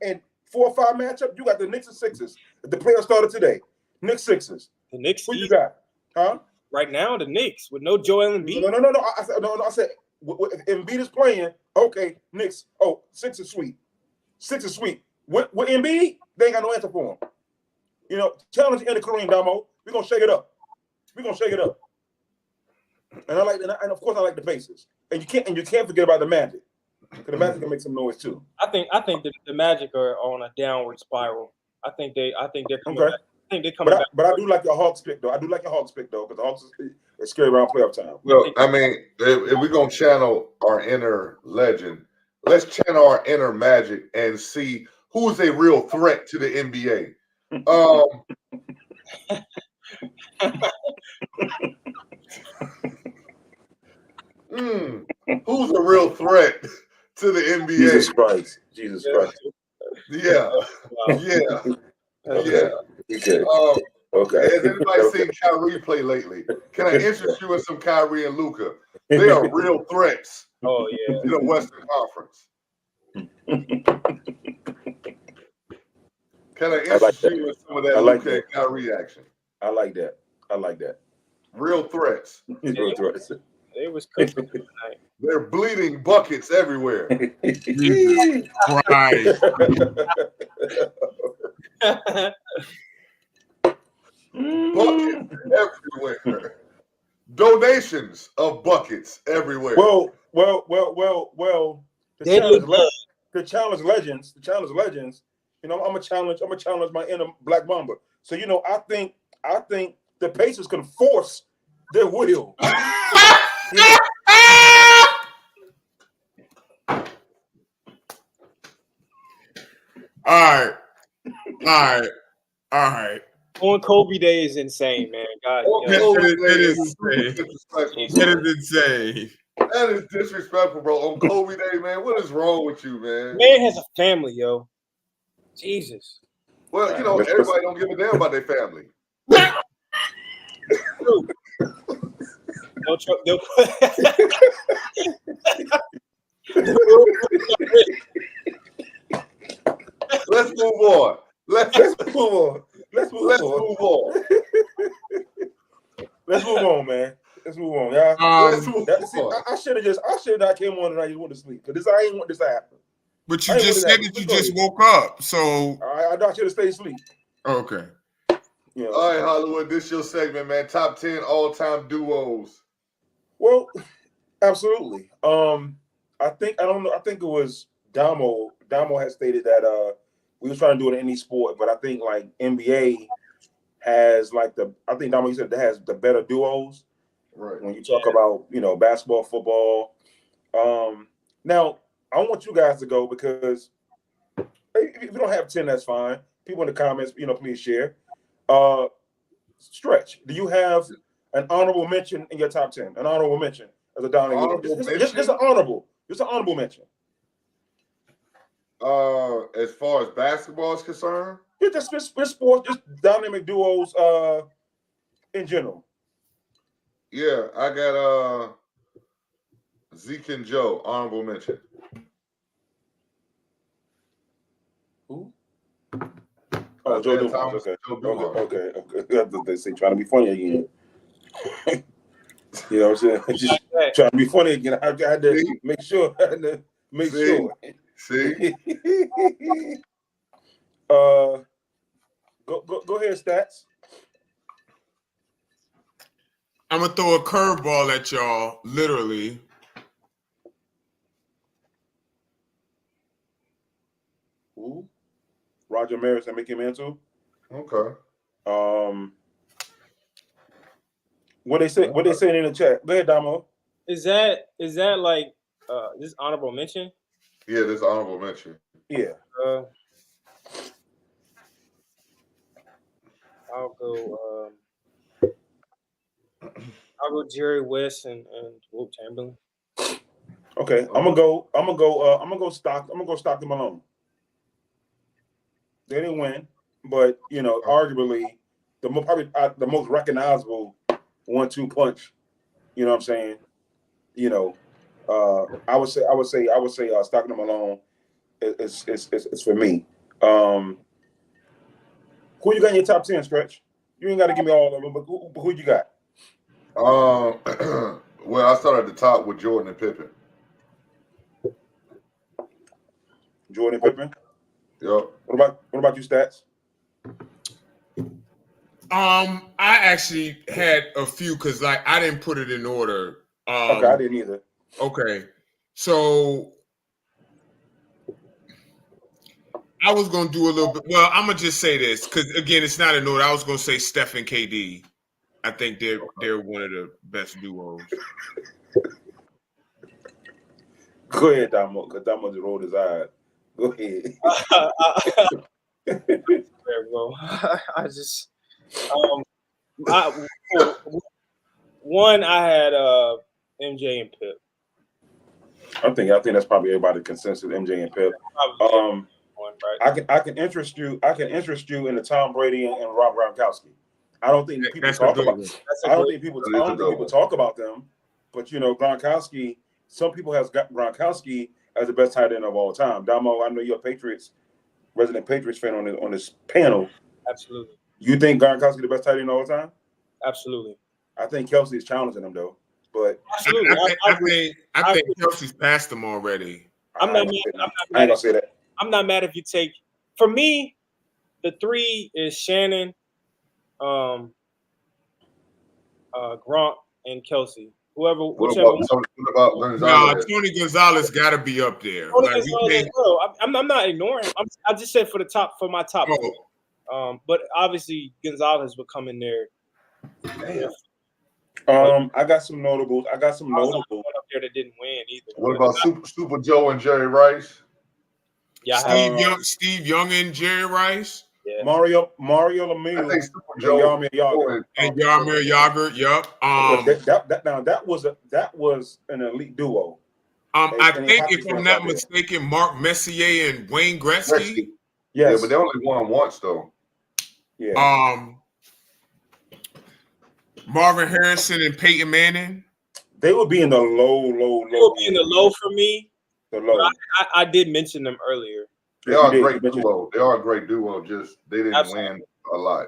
4 or 5 matchup. You got the Knicks and Sixers. The player started today. Knicks Sixers. The Knicks. Who you got? Huh? Right now, the Knicks with no Joel Embiid. No. I said if Embiid is playing, okay, Knicks. Oh, Sixers sweet. With Embiid, they ain't got no answer for him. Challenge into Kareem, Damo. We're gonna shake it up. And of course I like the Pacers. And you can't forget about the Magic. Because the Magic can make some noise too. I think the Magic are on a downward spiral. I think they're coming back. I think they're coming back. But I do like your Hawks pick though. Because the Hawks is scary around playoff time. Well, I mean, if we're gonna channel our inner legend, let's channel our inner Magic and see who's a real threat to the NBA. Who's a real threat to the NBA? Jesus Christ. Yeah. Okay. Has anybody seen Kyrie play lately? Can I interest you in some Kyrie and Luka? They are real threats. Oh yeah. To the Western Conference. Can I interest you in some of that Luka and Kyrie action? I like that. Real threats. Real threats. They was cooking tonight. They're bleeding buckets everywhere. Right. Buckets everywhere. Donations of buckets everywhere. Well. The They challenge, look the challenge legends. You know, I'm a challenge my inner Black Mamba. So you know, I think the Pacers can force their will. You know, All right. on Kobe Day is insane, man. God, Okay. yo. It is Disrespectful, That bro. is insane. That is disrespectful, bro. On Kobe Day, man. What is wrong with you, man? Man has a family, yo. Jesus. Well, you know, everybody don't give a damn about their family. They'll Let's move on. Let's move on. Let's move on. Let's move on, man. Let's move on, y'all. Let's move on. I should have not came on tonight. You went to sleep because I ain't want this to happen. But you just said that you just woke up, so I thought you should have stayed asleep. Okay. Yeah. All right, Hollywood. This your segment, man. Top 10 all-time duos. Well, absolutely. I think it was Damo. Damo had stated that we was trying to do it in any sport, but I think like NBA has like I think Damo, you said that has the better duos. Right. When you talk about, you know, basketball, football. Now I want you guys to go because if you don't have 10, that's fine. People in the comments, you know, please share. Stretch, do you have an honorable mention in your top 10? An honorable mention as a Donnie. Just an honorable mention. As far as basketball is concerned, Yeah, just sports, just dynamic duos in general. yeah, I got Zeke and Joe, honorable mention. Who? Oh, Joe Isaiah Dumars. Thomas, Okay. Joe Dumars. Okay. They say trying to be funny again. You know what I'm saying? Just trying to be funny again. I had to make sure. Sure. See? Go ahead, Stats. I'm gonna throw a curveball at y'all, literally. Ooh. Roger Maris and Mickey Mantle. Okay. What they say in the chat. Go ahead, Damo. Is that like this honorable mention? Yeah, this honorable mention. Yeah. I'll go Jerry West and Wilt Chamberlain. Okay. I'm gonna go Stockton Malone. They didn't win, but you know, arguably the most recognizable 1-2 punch. You know what I'm saying? You know, I would say Stockton Malone is for me. Who you got in your top 10, Stretch? You ain't got to give me all of them, but who you got? Well, I start at the top with Jordan and Pippen. Jordan and Pippen. Yep. What about you, Stats? I actually had a few because like I didn't put it in order. Okay, I didn't either. Okay, so I was gonna do a little bit. Well, I'm gonna just say this because again, it's not in order. I was gonna say Steph and KD. I think they're one of the best duos. Go ahead, Damo, because Damo just rolled his eyes. Go ahead. Bro. I just one I had MJ and Pip. I think that's probably everybody's consensus. MJ and Pip. One, right? I can interest you in the Tom Brady and Rob Gronkowski. I don't think people talk about. I don't think people talk about them. But you know, Gronkowski. Some people have got Gronkowski as the best tight end of all time. Damo, I know you're a resident Patriots fan on this panel. Absolutely. You think Gronkowski the best tight end of all time? Absolutely. I think Kelsey is challenging him though. But absolutely. I think Kelsey's passed him already. I'm not gonna say that. I'm not mad if you take. For me, the three is Shannon, Gronk and Kelsey. Whichever. What about Gonzalez? Tony Gonzalez got to be up there. Tony Like, Gonzalez, I'm not ignoring him. I just said for my top. oh, But obviously Gonzalez would come in there. I got some notables. I got some Also, notables one up there that didn't win either. What about Super Joe and Jerry Rice? Yeah, Steve Young and Jerry Rice. yeah. Mario I Lemieux think Super Joe and Yarmir And Yarmir Yager. Yup. that was an elite duo. I think if I'm not mistaken, Mark Messier and Wayne Gretzky. Yeah, but they only won once though. Yeah. Marvin Harrison and Peyton Manning. They would be in the low. They would be in the low for me. The low. I did mention them earlier. They are a great duo. They are a great duo. Just they didn't win a lot.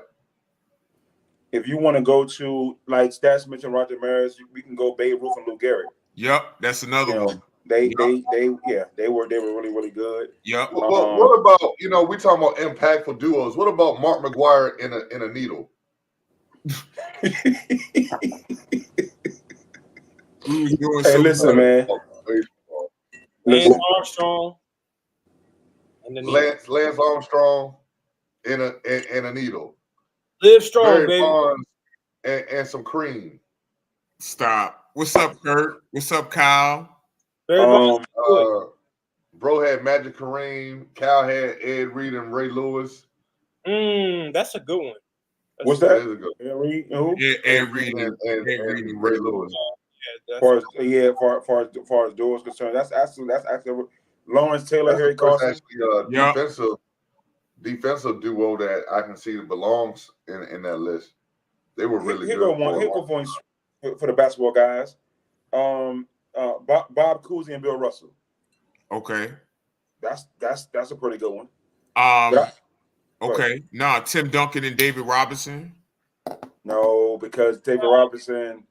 If you want to go to like Stats mentioned Roger Maris, we can go Babe Ruth and Lou Gehrig. Yep, that's another one. They were really good. Yep. What about we talking about impactful duos? What about Mark McGuire in a needle? Hey, listen, man. Lance Armstrong. And Lance Armstrong in a needle. Live strong, Barry baby. Bonds and some cream. Stop. What's up, Kurt? What's up, Kyle? Barry Bro had Magic Kareem. Cal had Ed Reed and Ray Lewis. That's a good one. What's that? Ed Reed and Ray Lewis. Far as duels concerned, that's actually Lawrence Taylor, Harry Carson. Defensive duo that I can see belongs in that list. They were really good. Here go points for the basketball guys. Bob Cousy and Bill Russell. Okay. That's a pretty good one. Okay. Nah, Tim Duncan and David Robinson. No, because David Robinson.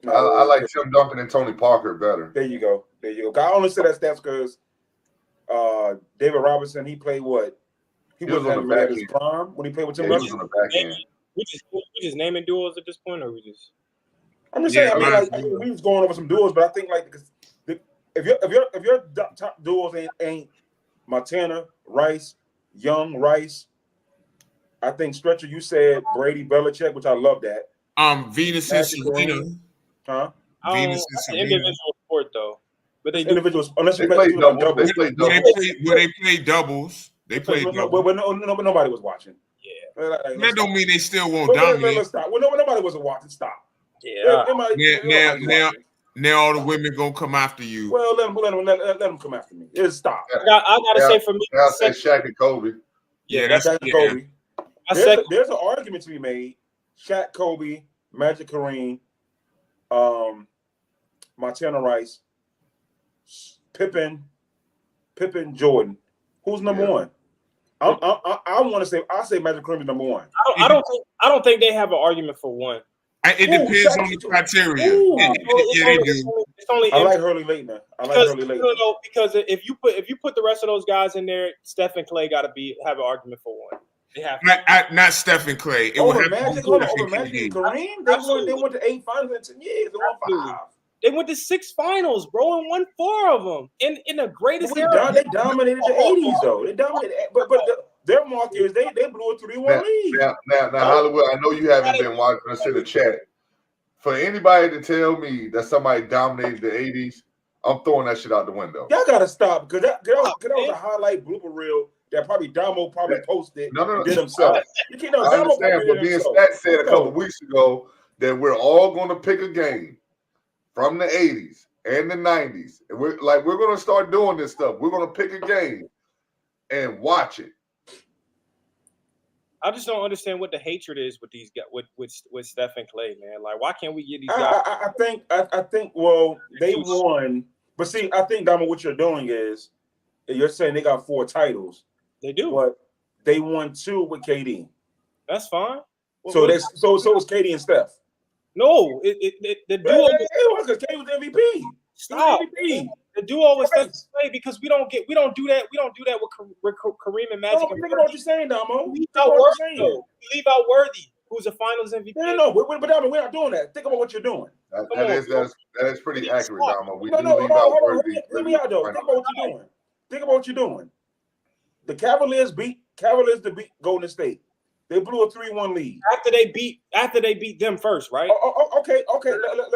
No, I like Tim Duncan and Tony Parker better. There you go. I only say that stats because David Robinson, he played what? He was on the back his prime when he played with Tim Duncan. We just naming duos at this point, or we just? I'm just saying. We was going over some duos, but I think if your top duos ain't Montana, Rice, Young, Rice, I think Stretcher. You said Brady, Belichick, which I love that. Venus and Serena. Huh? Venus and Serena. Individual sport though, but they individuals unless they play doubles. They play doubles. They play doubles. But nobody was watching. Yeah. That don't mean they still won't dominate. Let's stop. Well, nobody wasn't watching. Stop. Yeah. Now all the women gonna come after you. Well, let them come after me. It's stop. I gotta say for me, I say Shaq and Kobe. Yeah, that's Kobe. There's an argument to be made. Shaq, Kobe, Magic, Kareem, Montana Rice, Pippen, Jordan. Who's number one? I want to say say Magic Kareem is number one. I don't think they have an argument for one. It depends on the criteria. They do. I like Hurley Laettner. Because if you put the rest of those guys in there, Steph and Clay got to have an argument for one. They have not Steph and Clay. It over Magic and Kareem. They went to 8 finals in 10 years. They won 5. They went to 6 finals, bro, and won 4 of them in the greatest era. They dominated the 80s, though. They dominated, but their mark is they blew a 3-1 lead. Now, Hollywood, I know you haven't been watching us in the chat. For anybody to tell me that somebody dominated the 80s, I'm throwing that shit out the window. Y'all gotta stop because that was a highlight blooper reel that Damo posted. No. Did himself. I understand, but me and Stat said a couple weeks ago that we're all going to pick a game from the 80s and the 90s, and we're going to start doing this stuff. We're going to pick a game and watch it. I just don't understand what the hatred is with these guys, with Steph and Clay, man. Like, why can't we get these guys? I think. Well, they won, but see, I think Damo, what you're doing is you're saying they got 4 titles. They do, but they won 2 with KD. That's fine. So it's KD and Steph. No, the duo because KD was MVP. Stop. MVP. The duo was Steph and Clay because we don't do that with Kareem and Magic. No, think about what you're saying, Damo. We leave out Worthy. who's a Finals MVP. No. But Damo, we're not doing that. Think about what you're doing. That is pretty accurate, Damo. We do No, leave out hold on. Worthy. Hear me out, though. Think about what you're doing. Think about what you're doing. The Cavaliers beat Golden State. They blew a 3-1 lead. After they beat them first, right? Okay.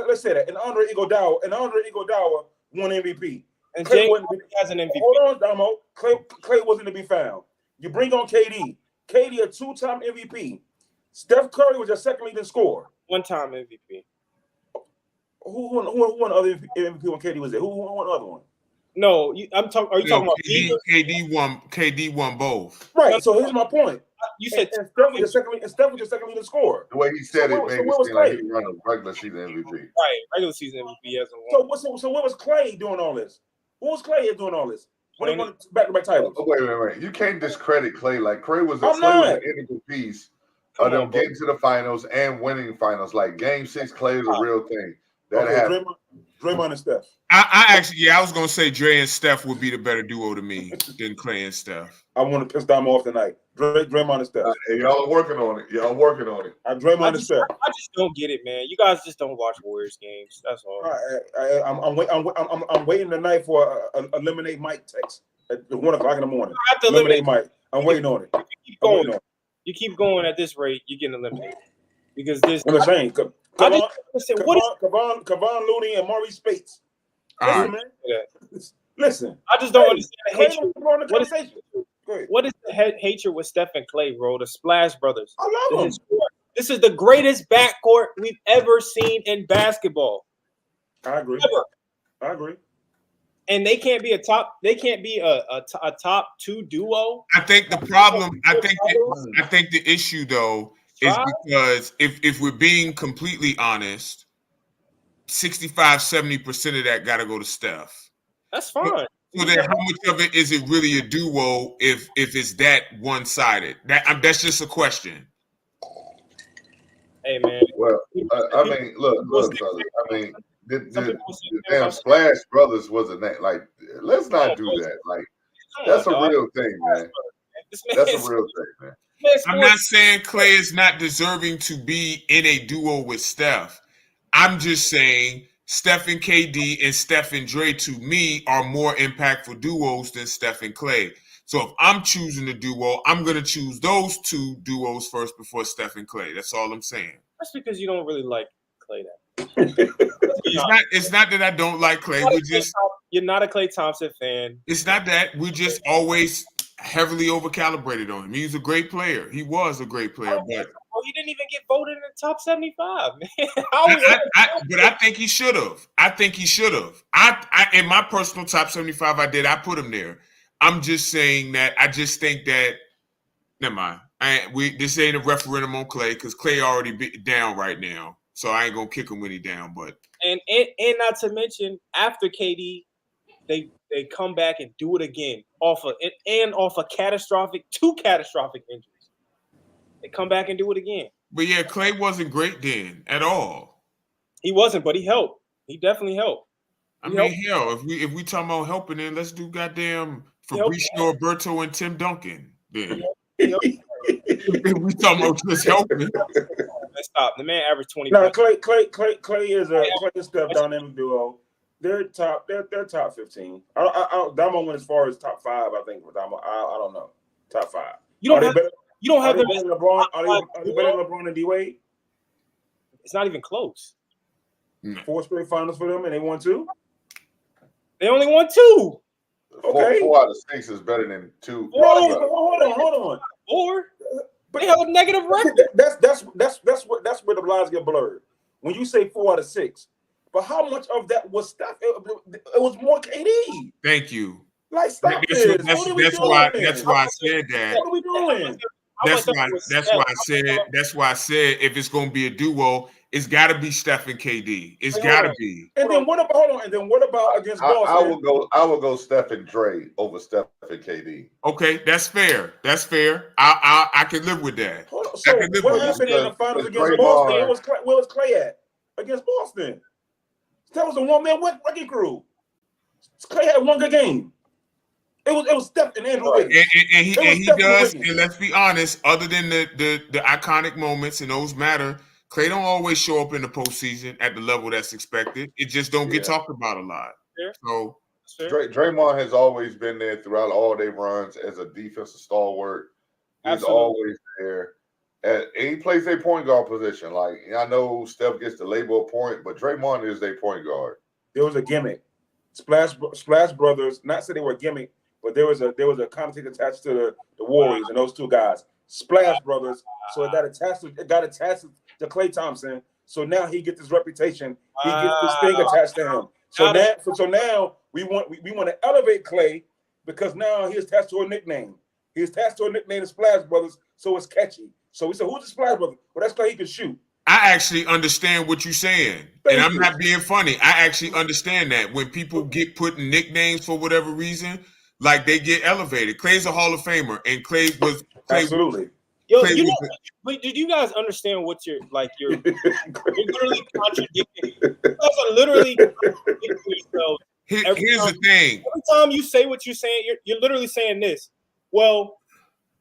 Let's say that. And Andre Iguodala won MVP. And Clay James has an MVP. Hold on, Damo. Clay wasn't to be found. You bring on KD. KD, a 2-time MVP. Steph Curry was your second leading scorer. One-time MVP. Who won the other MVP when KD was there? Who won the other one? No, are you talking about KD won both. Right. So here's my point. You said and Steph was your second leading scorer. The way he said it made it seem like he won a regular season MVP. Right, regular season MVP hasn't won. So what was Clay doing all this? Who was Clay doing all this? When he won back-to-back titles. Oh, wait. You can't discredit Clay. Like Clay was an integral piece of them getting to the finals and winning finals. Like Game 6, Clay is a real thing. That happened. Draymond and Steph. I was gonna say Dre and Steph would be the better duo to me than Clay and Steph. I want to piss Damo off tonight. Draymond and Steph. Hey, y'all are working on it. Draymond and Steph. I just don't get it, man. You guys just don't watch Warriors games. That's all. I'm waiting tonight for a Lemonade Mike text at 1 o'clock in the morning. I have to Lemonade Mike. I'm waiting on it. You keep going at this rate, you're getting eliminated. Because this. I'm saying, Kevon Looney and Maurice Spates. Listen. I just don't understand the hatred. What What is the hatred with Steph and Clay, bro? The Splash Brothers. I love them. This is the greatest backcourt we've ever seen in basketball. I agree. I agree. And they can't be a top. They can't be a top two duo. I think the problem. I think the issue though is because if we're being completely honest, 65-70% of that got to go to Steph. That's fine. So then, how much of it is it really a duo if it's that one-sided? That's just a question. Hey man. Well, I mean, look, brother. I mean, the damn Splash Brothers was a name. Like, let's not do that. Like, that's a real thing, man. That's a real thing, man. I'm not saying Clay is not deserving to be in a duo with Steph. I'm just saying Steph and KD and Steph and Dre, to me, are more impactful duos than Steph and Clay. So if I'm choosing a duo, I'm going to choose those two duos first before Steph and Clay. That's all I'm saying. That's because you don't really like Clay that. It's not that I don't like Clay. You're not a Klay Thompson fan. It's not that. We just always heavily overcalibrated on him. He's a great player. He was a great player, but he didn't even get voted in the top 75, man. But I think he should have. I in my personal top 75, I put him there. I'm just saying that I just think that. Never mind. This ain't a referendum on Clay because Clay already down right now, so I ain't gonna kick him when he down. But and not to mention after KD, they come back and do it again off of two catastrophic injuries. They come back and do it again. But yeah, Clay wasn't great then at all. He wasn't, but he helped. He definitely helped. Hell, if we talking about helping, then let's do goddamn Fabricio Alberto and Tim Duncan. Then if we talking about just helping. Let's stop. The man averaged 20. No, Clay is a step dynamic duo. They're top 15. Damo went as far as top 5, I think. Damo, I don't know. Top 5. You don't have them better than LeBron. Are they better than LeBron and D-Wade? It's not even close. 4 straight finals for them, and they won 2. They only won 2. Okay, 4 out of 6 is better than 2. Hold on. 4. But they have a negative record. That's where the lines get blurred. When you say 4 out of 6, but how much of that was Steph? It was more KD. Thank you. Like stop this. What that's why I said that. What are we doing? That's why I said if it's gonna be a duo, it's got to be Steph and KD. It's got to be. And then what about against Boston? I will go Steph and Dre over Steph and KD. Okay, that's fair. I can live with that. So what happened in the finals against Boston? Where was Clay at against Boston? That was a one-man wrecking crew. Clay had one good game. It was Steph and Andrew Wiggins. And he Steph does. Wiggins. And let's be honest, other than the iconic moments, and those matter, Klay don't always show up in the postseason at the level that's expected. It just don't get talked about a lot. Yeah. So Draymond has always been there throughout all their runs as a defensive stalwart. He's Absolutely. always there. And he plays a point guard position. Like, I know Steph gets the label of point, but Draymond is a point guard. There was a gimmick. Splash Brothers, not say they were a gimmick, but there was a connotation attached to the Warriors and those two guys. Splash Brothers. So it got attached to Klay Thompson. So now he gets his reputation. He gets this thing attached to him. So now we want to elevate Klay because now he's attached to a nickname. He's attached to a nickname, the Splash Brothers, so it's catchy. So we said, who's the Splash Brother? Well, that's Klay. He can shoot. I actually understand what you're saying. And I'm not being funny. I actually understand that when people get put in nicknames for whatever reason, like they get elevated. Clay's a Hall of Famer, and Klay Absolutely. Yo, Klay you know, was but did you guys understand what you're literally contradicting? You guys are literally contradicting yourselves. Here's the thing. Every time you say what you're saying, you're literally saying this. Well,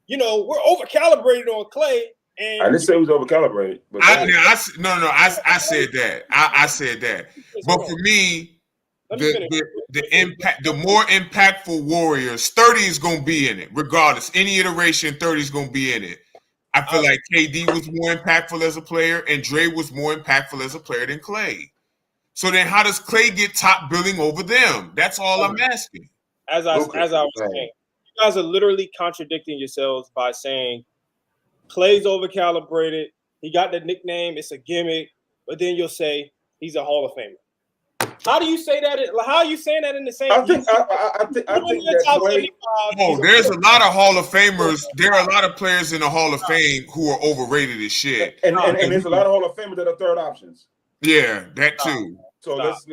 you know, we're overcalibrated on Klay. And I didn't say it was overcalibrated. But I said that. I said that. But for me, the impact, the more impactful Warriors, 30 is going to be in it, regardless. Any iteration, 30 is going to be in it. I feel like KD was more impactful as a player, and Dre was more impactful as a player than Klay. So then, how does Klay get top billing over them? That's all I'm asking. As I was saying, you guys are literally contradicting yourselves by saying Klay's overcalibrated. He got the nickname. It's a gimmick. But then you'll say he's a Hall of Famer. How do you say that? How are you saying that in the same? I think that Klay. Oh, there's a lot of Hall of Famers. There are a lot of players in the Hall of Fame who are overrated as shit. And there's a lot of Hall of Famers that are third options. Yeah, that too. So let's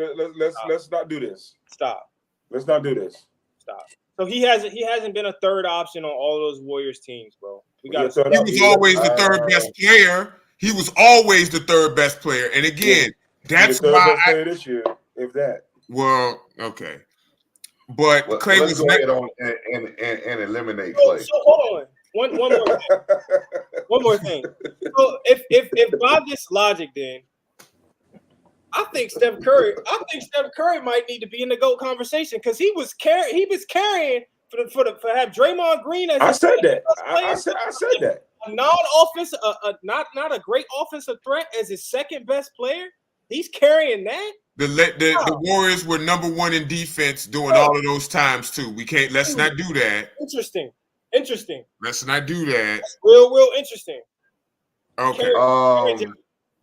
not do this. Stop. Let's not do this. Stop. So he hasn't been a third option on all those Warriors teams, bro. He was always the third best player. He was always the third best player. And again, that's why I this year, if that. Well, okay. But Klay let's was go ahead on and eliminate Klay. So hold on. One more thing. One more thing. So if by this logic, then I think Steph Curry might need to be in the GOAT conversation because he was carrying for have Draymond Green as I said that. I said that. A non-offensive, not a great offensive threat as his second best player. He's carrying that. The Warriors were number one in defense during all of those times too. Let's not do that. Interesting. Let's not do that. That's real interesting. Okay.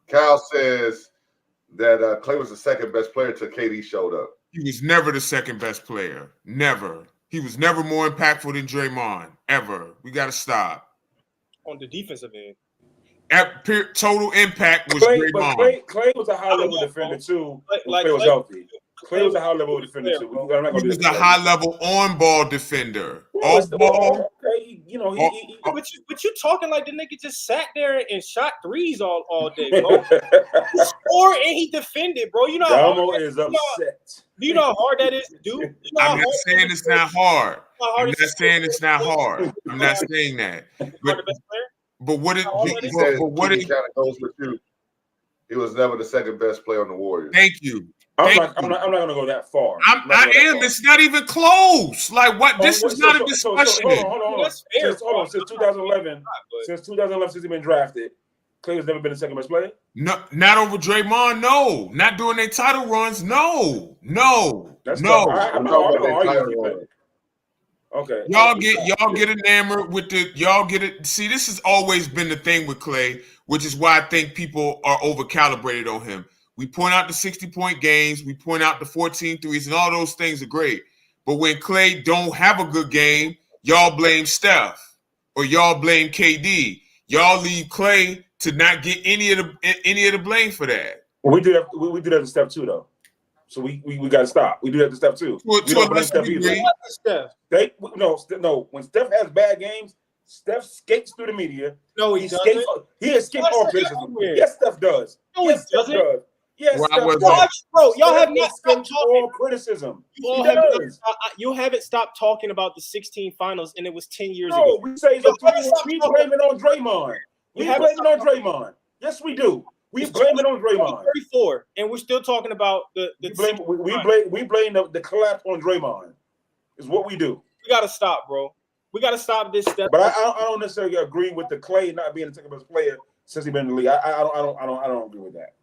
Cal says that Klay was the second best player until KD showed up. He was never the second best player. Never. He was never more impactful than Draymond. Ever. We got to stop. On the defensive end. Total impact was Draymond. Klay was a high-level defender, too. Klay was healthy. Klay was a high-level defender, too. He was a high-level on-ball defender. Off-ball. But you talking like the nigga just sat there and shot threes all day, bro. He scored and he defended, bro. You know how hard is upset. Do you know how hard that is to do? I'm not saying it's not hard. I'm not saying it's not hard. I'm not saying that. But what it goes with you. He was never the second best player on the Warriors. Thank you. I'm not going to go that far. It's not even close. Like what? This is not a discussion. Hold on. Since 2011, since he's been drafted, Klay has never been the second best player. No, not over Draymond. No, not during their title runs. No. That's no. I'm not arguing with it. Okay. Y'all get enamored with the See, this has always been the thing with Klay, which is why I think people are overcalibrated on him. We point out the 60-point games, we point out the 14 threes, and all those things are great. But when Klay don't have a good game, y'all blame Steph or y'all blame KD. Y'all leave Klay to not get any of the blame for that. Well, we do that to Steph too, though. So we got to stop. We do that to Steph too. We don't blame Steph either. No. When Steph has bad games, Steph skates through the media. No, he doesn't. He escapes all criticism. Yes, Steph does. No, he doesn't. Yes, Well, I Steph, wasn't. Y'all have not Steph stopped talking. all criticism. You all He have not, does. you haven't stopped talking about the 16 finals, and it was 10 years No, ago. we say So that stop we talking. blame it on Draymond. You We haven't blame it on Draymond. Yes, we do. We It's blame it on Draymond. 34, and we're still talking about the We blame the collapse on Draymond. Is what we do. We gotta stop, bro. We gotta stop this step. But I don't necessarily agree with the Clay not being a second best player since he's been in the league. I don't agree with that.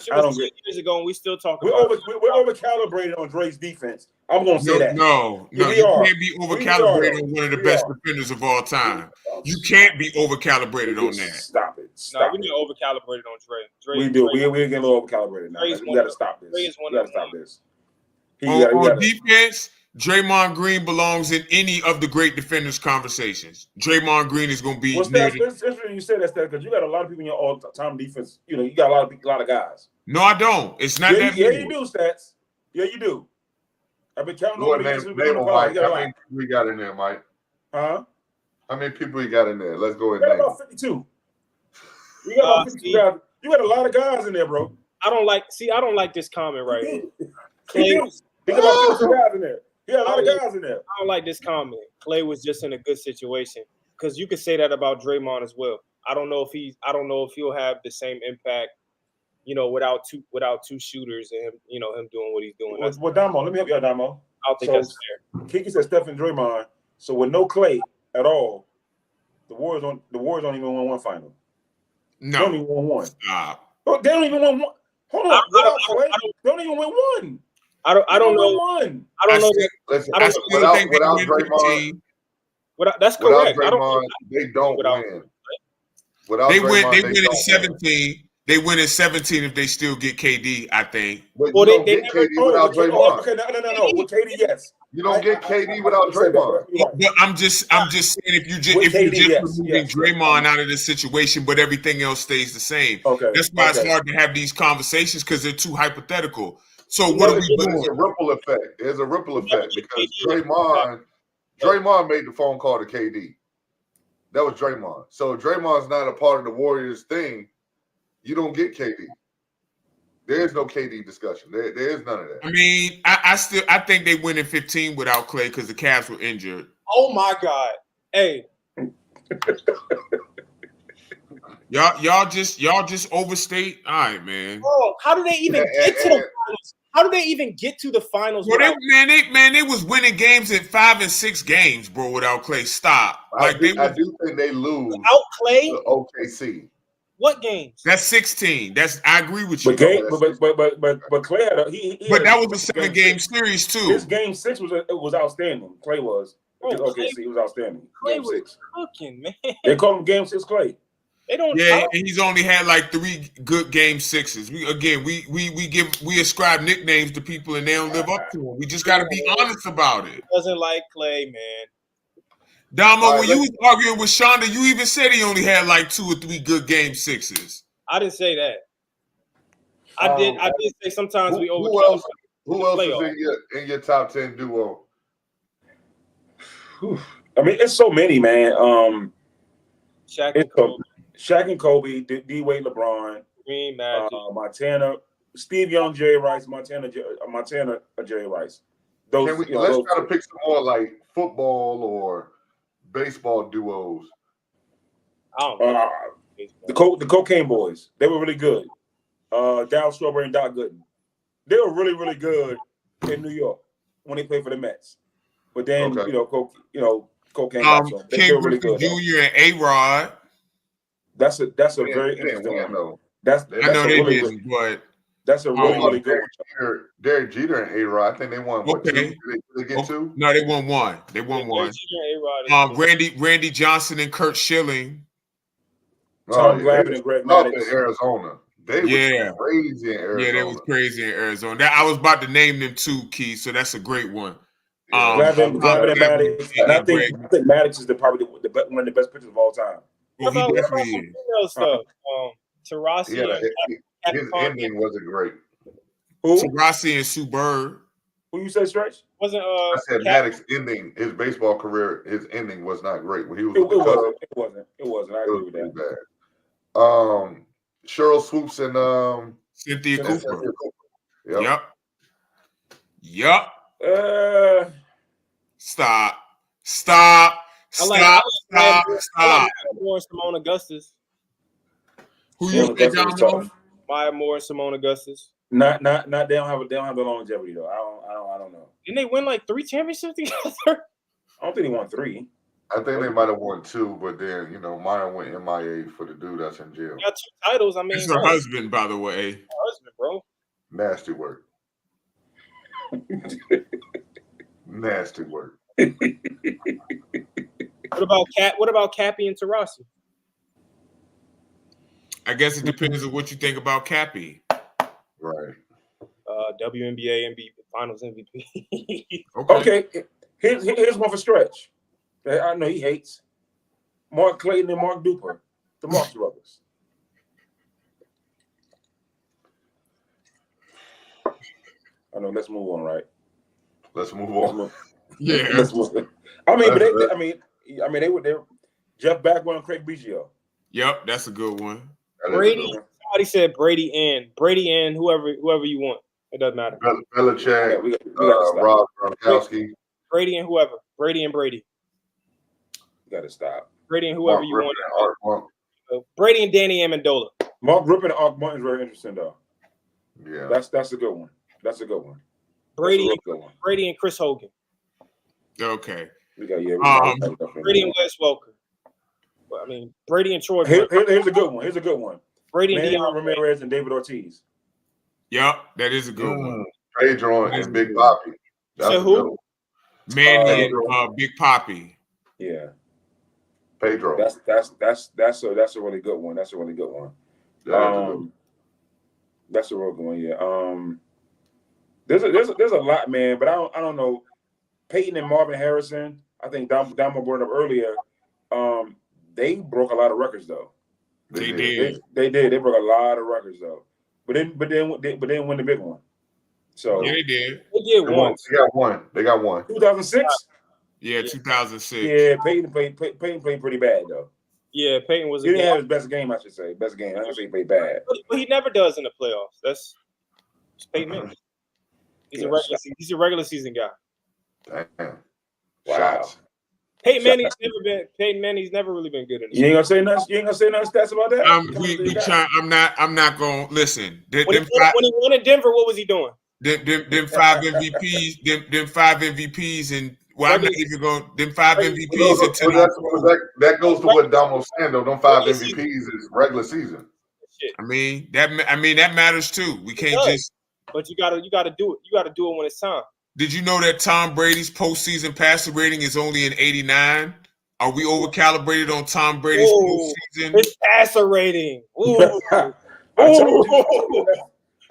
Shit I was don't 10 agree. years ago, and we still talking We're about over calibrated on Dre's defense. I'm gonna say that. No, Yeah, we you are. can't be We over-calibrated are. on one of the We best are. defenders of all time. You can't be over-calibrated on that. Stop it. No, Stop we it. need over calibrated on Dre. We do. We're getting a little over calibrated now. Dre's We one gotta of- stop this. Dre is one We gotta of stop them. this. On defense, Draymond Green belongs in any of the great defenders conversations. Draymond Green is going to be What's near that? the, It's interesting you said that, because you got a lot of people in your all-time defense. You know, you got a lot of guys. No, I don't. It's not that Yeah, many. you do, Stats. Yeah, you do. I've been counting Go over ahead, the years. name them, Mike. You got a How lot. many people we got in there, Mike? Huh? How many people we got in there? Let's go You ahead got and name about 52. You got about 52 guys. You got a lot of guys in there, bro. I don't like this comment right here. He Clay, do. He got about 52 guys in there. He got a lot of guys in there. I don't like this comment. Clay was just in a good situation, because you could say that about Draymond as well. I don't know if he'll have the same impact, without two shooters and him doing what he's doing. Well, Damo, let me help you out, Damo. I don't think that's fair. Kiki said Steph and Draymond. So with no Clay at all, the Warriors don't even win one final. They don't No. even win one. Stop. Oh, they don't even win one. Hold on, without Clay, they don't even win one. I don't know. One. I don't know. Listen, I don't still think they without win Draymond, 15. That's without correct. Draymond, they don't without- win. Without They Draymond, win in don't 17. They win in 17 if they still get KD, I think. But Well, you don't they get never- KD without Draymond. Okay, no. With KD, yes. You don't get KD without Draymond. But I'm just saying if you just With KD, yes, removing yes. Draymond out of the situation, but everything else stays the same. Okay. That's why it's okay. hard to have these conversations, because they're too hypothetical. So what But are we it's doing? a ripple effect. There's a ripple You never effect get because KD. Draymond made the phone call to KD. That was Draymond. So if Draymond's not a part of the Warriors thing, you don't get KD. There's no KD discussion. There is none of that. I mean, I think they win in 15 without Clay because the Cavs were injured. Oh my God! Hey, Y'all just overstate. All right, man. bro, how do they even get to the finals? How do they even get to the finals? Well, without- they was winning games in 5 and 6 games, bro. Without Clay, stop. I do think they lose without Clay? to OKC. What games? That's 16. I agree with you. But Clay had But that was a 7-game series too. His game 6 was outstanding. Clay was. Oh, Okay, see, he was outstanding. Clay Game was 6. cooking, man. They call him Game 6 Clay. They don't. Yeah, and he's only had like 3 good game 6s. We ascribe nicknames to people and they don't live up to them. We just got to be honest about it. Doesn't like Clay, man. Damo, All right, when you was arguing with Shonda, you even said he only had like 2 or 3 good game 6s. I didn't say that. I did say sometimes we over. Who else is in your top 10 duo? I mean, it's so many, man. Shaq and It's so, Kobe, Shaq and Kobe, D Wade, LeBron, Green, Magic. Montana, Steve Young, Jerry Rice, Montana, Jerry Rice. Those. Let's try to pick some more like football or baseball duos. I don't know. The Cocaine Boys. They were really good. Darryl Strawberry and Doc Gooden. They were really, really good in New York when they played for the Mets. But then Okay. Cocaine. They Ken were really Griffey good. Jr. and A-Rod. That's a We very didn't interesting win, one. though. That's I know a they really didn't, but That's a really, really good Derek Jeter and A-Rod. I think they won what, Okay. 2? Did they get 2? no, they won 1. They won 1. Randy Johnson and Kurt Schilling. Tom Glavine and Greg Up in Maddux. Arizona. They Yeah. was crazy in Arizona. Yeah, they was crazy in Arizona. I was about to name them too, Keith. So that's a great one. Glavine and Maddux. And I think Maddux is probably one of the best pitchers of all time. Well, he definitely is. Stuff. Tarasi. Yeah, his ending wasn't great. Who? Tarasi and Sue Bird. Who you say, Stretch? Wasn't I said Maddox ending his baseball career. His ending was not great. When he was It with the Cubs, wasn't. I it agree was with pretty that. bad. Cheryl Swoops and Cynthia Cynthia Cooper. Yep. Yep. Stop. I like Moore and Simone Augustus. Who Yeah, you say, Augustus was Damo? tough. Maya Moore and Simone Augustus. Not. They don't have the longevity though. I don't know. Didn't they win like 3 championships together? I don't think they won 3. I think they might have won 2, but then Maya went MIA for the dude that's in jail. Got 2 titles. I mean, It's her husband, by the way. her husband, bro. Nasty work. Nasty work. What about Cappy and Tarasi? I guess it depends on what you think about Cappy. Right. WNBA Finals MVP. Okay. Here's one for Stretch. I know he hates Mark Clayton and Mark Duper, the Marx brothers. I know. Let's move on, right? Let's move on. Yeah. Let's move on. I mean, they were Jeff Bagwell and Craig Biggio. Yep, that's a good one. Brady. Somebody said Brady and whoever you want. It doesn't matter. Belichick, Yeah, we gotta stop. Rob Gronkowski. Brady and whoever. Brady and Brady. We gotta stop. Brady and whoever Mark you Griffin, want. Art Monk. Brady and Danny Amendola. Mark Griffin and Ark Martin is very interesting though. Yeah. That's a good one. That's a good one. Brady That's a real good one. Brady and Chris Hogan. Okay. We got Brady and Wes Welker. Well, I mean, Brady and Troy. Here's a good one. Here's a good one. Brady and Manny Deion Ramirez and David Ortiz. Yep, that is a good one. Pedro and Big Poppy. That's So a who? good one. Manny and Big Poppy. Yeah. Pedro. That's a really good one. That's a really good one. That's a real good one. Yeah. There's a lot, man, but I don't know. Peyton and Marvin Harrison. I think Damo brought it up earlier. They broke a lot of records though. They did. They did. They broke a lot of records though. But then win the big one. So Yeah, they did. They did one. They got one. 2006. Yeah, 2006. Yeah, Peyton played pretty bad though. Yeah, Peyton was. He didn't have his best game, I should say. Best game. I don't say he played bad. But he never does in the playoffs. That's Peyton Manning. He's a regular season guy. Damn. Wow. Shots. Peyton Manning's never really been good in the You ain't gonna say nothing. You ain't gonna say nothing stats about that. I'm not gonna listen. when he won in Denver, what was he doing? Them 5 MVPs, them 5 MVPs, and well, I'm not even going. Them 5 MVPs and 10. That goes to what Damo saying though. Them 5 MVPs is regular season. I mean that matters too. We can't just. But you gotta do it. You gotta do it when it's time. Did you know that Tom Brady's postseason passer rating is only an 89? Are we overcalibrated on Tom Brady's postseason? His passer rating. Ooh.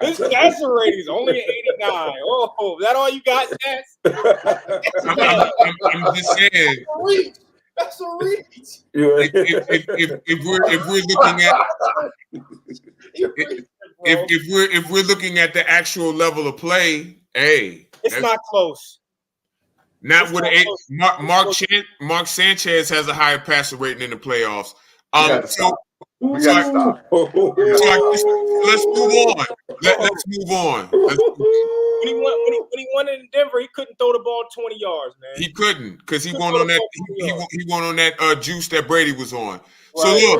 His passer rating is only an 89. Oh, is that all you got, Stats? I'm just saying. That's a reach. If we're looking at if we're looking at the actual level of play, hey, it's not close. Not with Mark Sanchez has a higher passer rating in the playoffs. We gotta stop. Let's move on. Let's move on. When he won in Denver, he couldn't throw the ball 20 yards, man. He couldn't because he won on that. He won on that juice that Brady was on. So Right.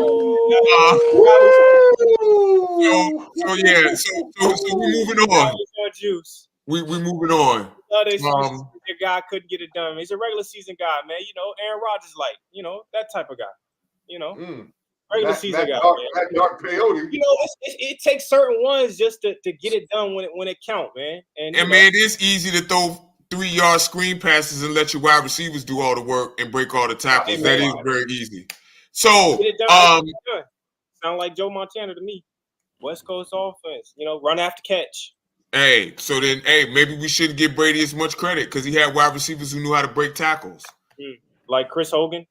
look. So we're moving on. Juice. We're moving on. The guy couldn't get it done. He's a regular season guy, man. You know, Aaron Rodgers, that type of guy. You know, regular season guy. That dark peyote. You know, it takes certain ones just to get it done when it count, man. And man, it is easy to throw 3-yard screen passes and let your wide receivers do all the work and break all the tackles. That is very easy. So, sound like Joe Montana to me. West Coast offense, run after catch. Hey, so then, maybe we shouldn't give Brady as much credit because he had wide receivers who knew how to break tackles. Like Chris Hogan?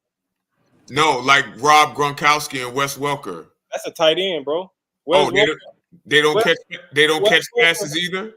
No, like Rob Gronkowski and Wes Welker. That's a tight end, bro. They don't catch passes either?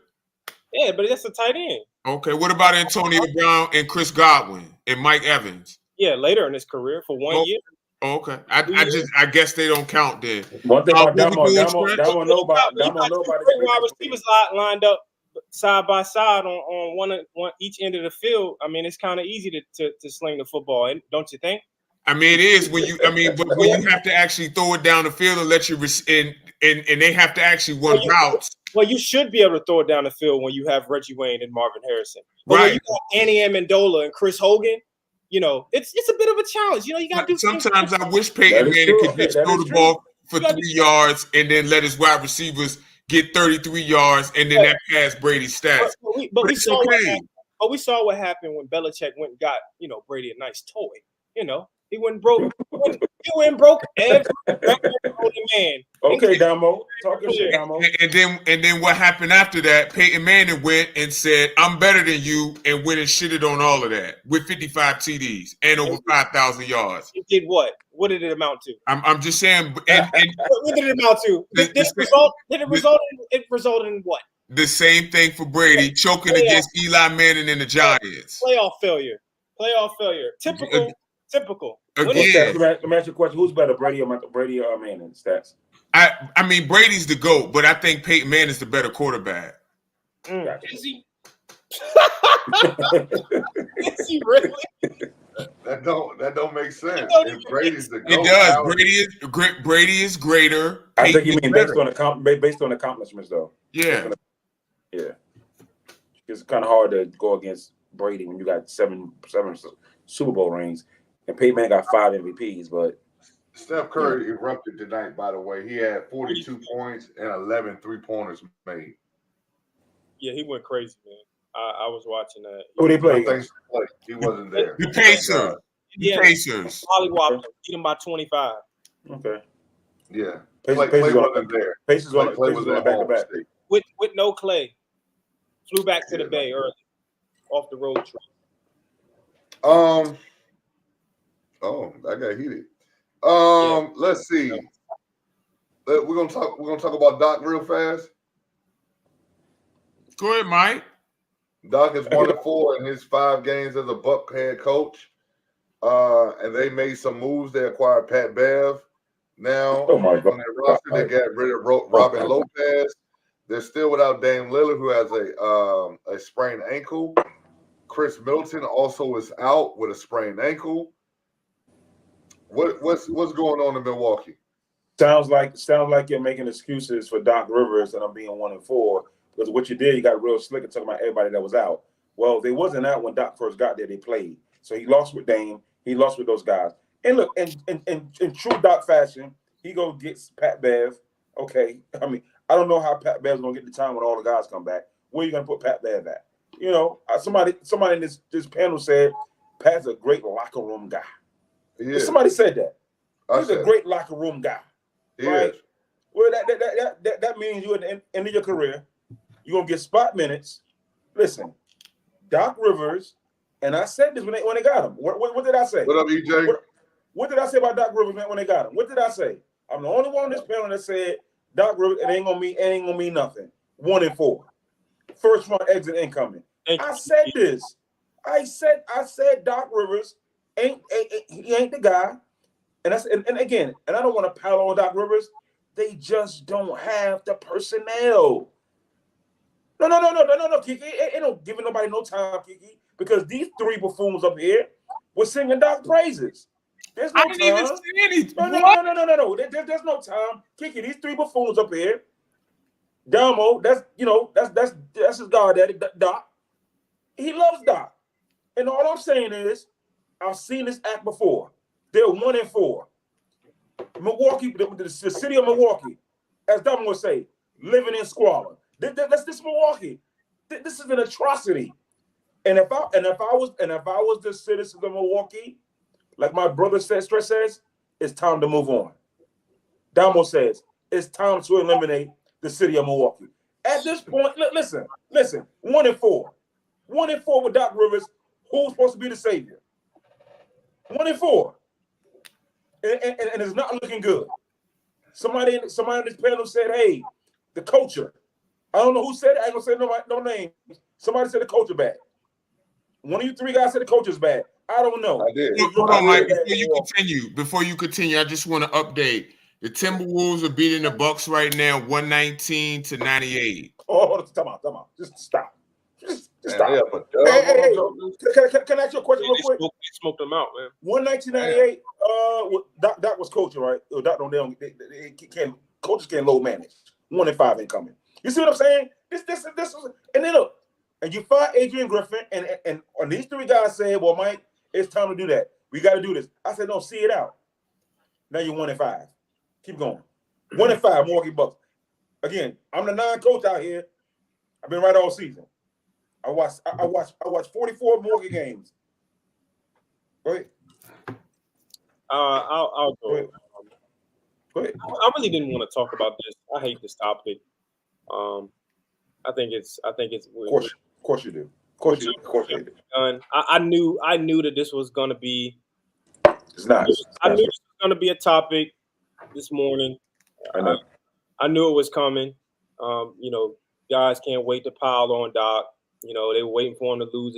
Yeah, but that's a tight end. Okay, what about Antonio Brown and Chris Godwin and Mike Evans? Yeah, later in his career for 1 year. Oh, okay. I guess they don't count then. One thing about Damo He know He about got two great wide receivers lined up side by side on one each end of the field. I mean, it's kind of easy to sling the football, don't you think? I mean, it is when you. I mean, but when you have to actually throw it down the field and let you and they have to actually run routes. Well, you should be able to throw it down the field when you have Reggie Wayne and Marvin Harrison. But Right. when you got Annie Amendola and Chris Hogan, you know, it's a bit of a challenge. You know, you got to do Sometimes I wish Peyton Manning could just throw the ball for 3 yards and then let his wide receivers get 33 yards and then that pass Brady's stats. But we saw what happened. We saw what happened when Belichick went and got, you know, Brady a nice toy. You know, he went and broke. He went and broke every man. Okay, Damo, talking shit, Damo. And then what happened after that? Peyton Manning went and said, "I'm better than you," and went and shitted on all of that with 55 TDs and over 5,000 yards. He did what? What did it amount to? I'm just saying. What did it amount to? It resulted in what? The same thing for Brady, choking against Eli Manning and the Giants. Playoff failure. Typical. Again, let me ask you a question: who's better, Brady or Manning? Stats. I mean, Brady's the GOAT, but I think Peyton Manning is the better quarterback. Is he? Is he really? That don't make sense. If Brady's the GOAT, it does. Brady is greater. I think you mean based on accomplishments, though. Yeah. Yeah. It's kind of hard to go against Brady when you got seven Super Bowl rings, and Peyton Manning got 5 MVPs. But Steph Curry erupted tonight. By the way, he had 42 points and 11 3-pointers made. Yeah, he went crazy, man. I was watching that. Who they play? He wasn't there. The Pacers. The Pacers. Holly Whopper beat him by 25. Okay. Yeah. Clay wasn't there. Pacers on back-to-back. With no Clay. Flew back to the Bay early. Off the road trip. Oh, I got heated. Let's see. We're gonna talk about Doc real fast. Go ahead, Mike. Doc is 1-4 in his 5 games as a Buck head coach. And they made some moves. They acquired Pat Bev. Now on their roster, they got rid of Robin Lopez. They're still without Dame Lillard, who has a sprained ankle. Chris Middleton also is out with a sprained ankle. What's going on in Milwaukee? Sounds like you're making excuses for Doc Rivers and I'm being 1-4 because what you did, you got real slick and talking about everybody that was out. Well, they wasn't out when Doc first got there. They played, so he lost with Dame. He lost with those guys. And look, in true Doc fashion, he go gets Pat Bev. Okay, I mean, I don't know how Pat Bev's gonna get the time when all the guys come back. Where are you gonna put Pat Bev at? You know, somebody in this panel said Pat's a great locker room guy. Somebody said that. He's a great locker room guy. Right? Well, that means you at the end of your career, you're gonna get spot minutes. Listen, Doc Rivers, and I said this when they got him. What did I say? What up, EJ? What did I say about Doc Rivers when they got him? What did I say? I'm the only one on this panel that said Doc Rivers, it ain't gonna mean nothing. 1-4. First round exit incoming. I said this. I said Doc Rivers ain't the guy. And again, I don't want to pile on Doc Rivers. They just don't have the personnel. No, Kiki. Ain't no giving nobody no time, Kiki, because these 3 buffoons up here were singing Doc praises. There's no time. I didn't even say anything. No. There's no time, Kiki. These 3 buffoons up here. Damo, that's his god daddy, Doc. He loves Doc. And all I'm saying is, I've seen this act before. They're 1-4. Milwaukee, the city of Milwaukee, as Damo would say, living in squalor. This Milwaukee. This is an atrocity. And if I was the citizens of Milwaukee, like my brother says, it's time to move on. Damo says it's time to eliminate the city of Milwaukee. At this point, listen, 1-4. 1-4 with Doc Rivers, who's supposed to be the savior. 1-4. And it's not looking good. Somebody in this panel said, hey, the culture. I don't know who said it. I ain't gonna say no names. Somebody said the culture bad. One of you 3 guys said the culture's bad. I don't know. I did. Hold on, Mike. Yeah. Before you continue, I just want to update. The Timberwolves are beating the Bucks right now, 119-98. Oh, time out. Just stop. Just stop. Yeah, but Hey. Can I ask you a question real quick? They smoked them out, man. 1998. Doc was coaching, right? Doc don't. They can't. Coaches can't load manage. 1-5 ain't coming. You see what I'm saying? This was, and then look, and you fired Adrian Griffin, and these three guys said, "Well, Mike, it's time to do that. We got to do this." I said, "No, see it out." Now you're 1-5. Keep going. 1-5, Milwaukee Bucks. Again, I'm the non-coach out here. I've been right all season. I watched 44 Milwaukee games. Go ahead. I'll go. Go ahead. I really didn't want to talk about this. I hate this topic. I think it's. Of course you do. Of course you do. I knew that this was gonna be. It's not. I knew this was gonna be a topic this morning. I know. I knew it was coming. Guys can't wait to pile on Doc. They were waiting for him to lose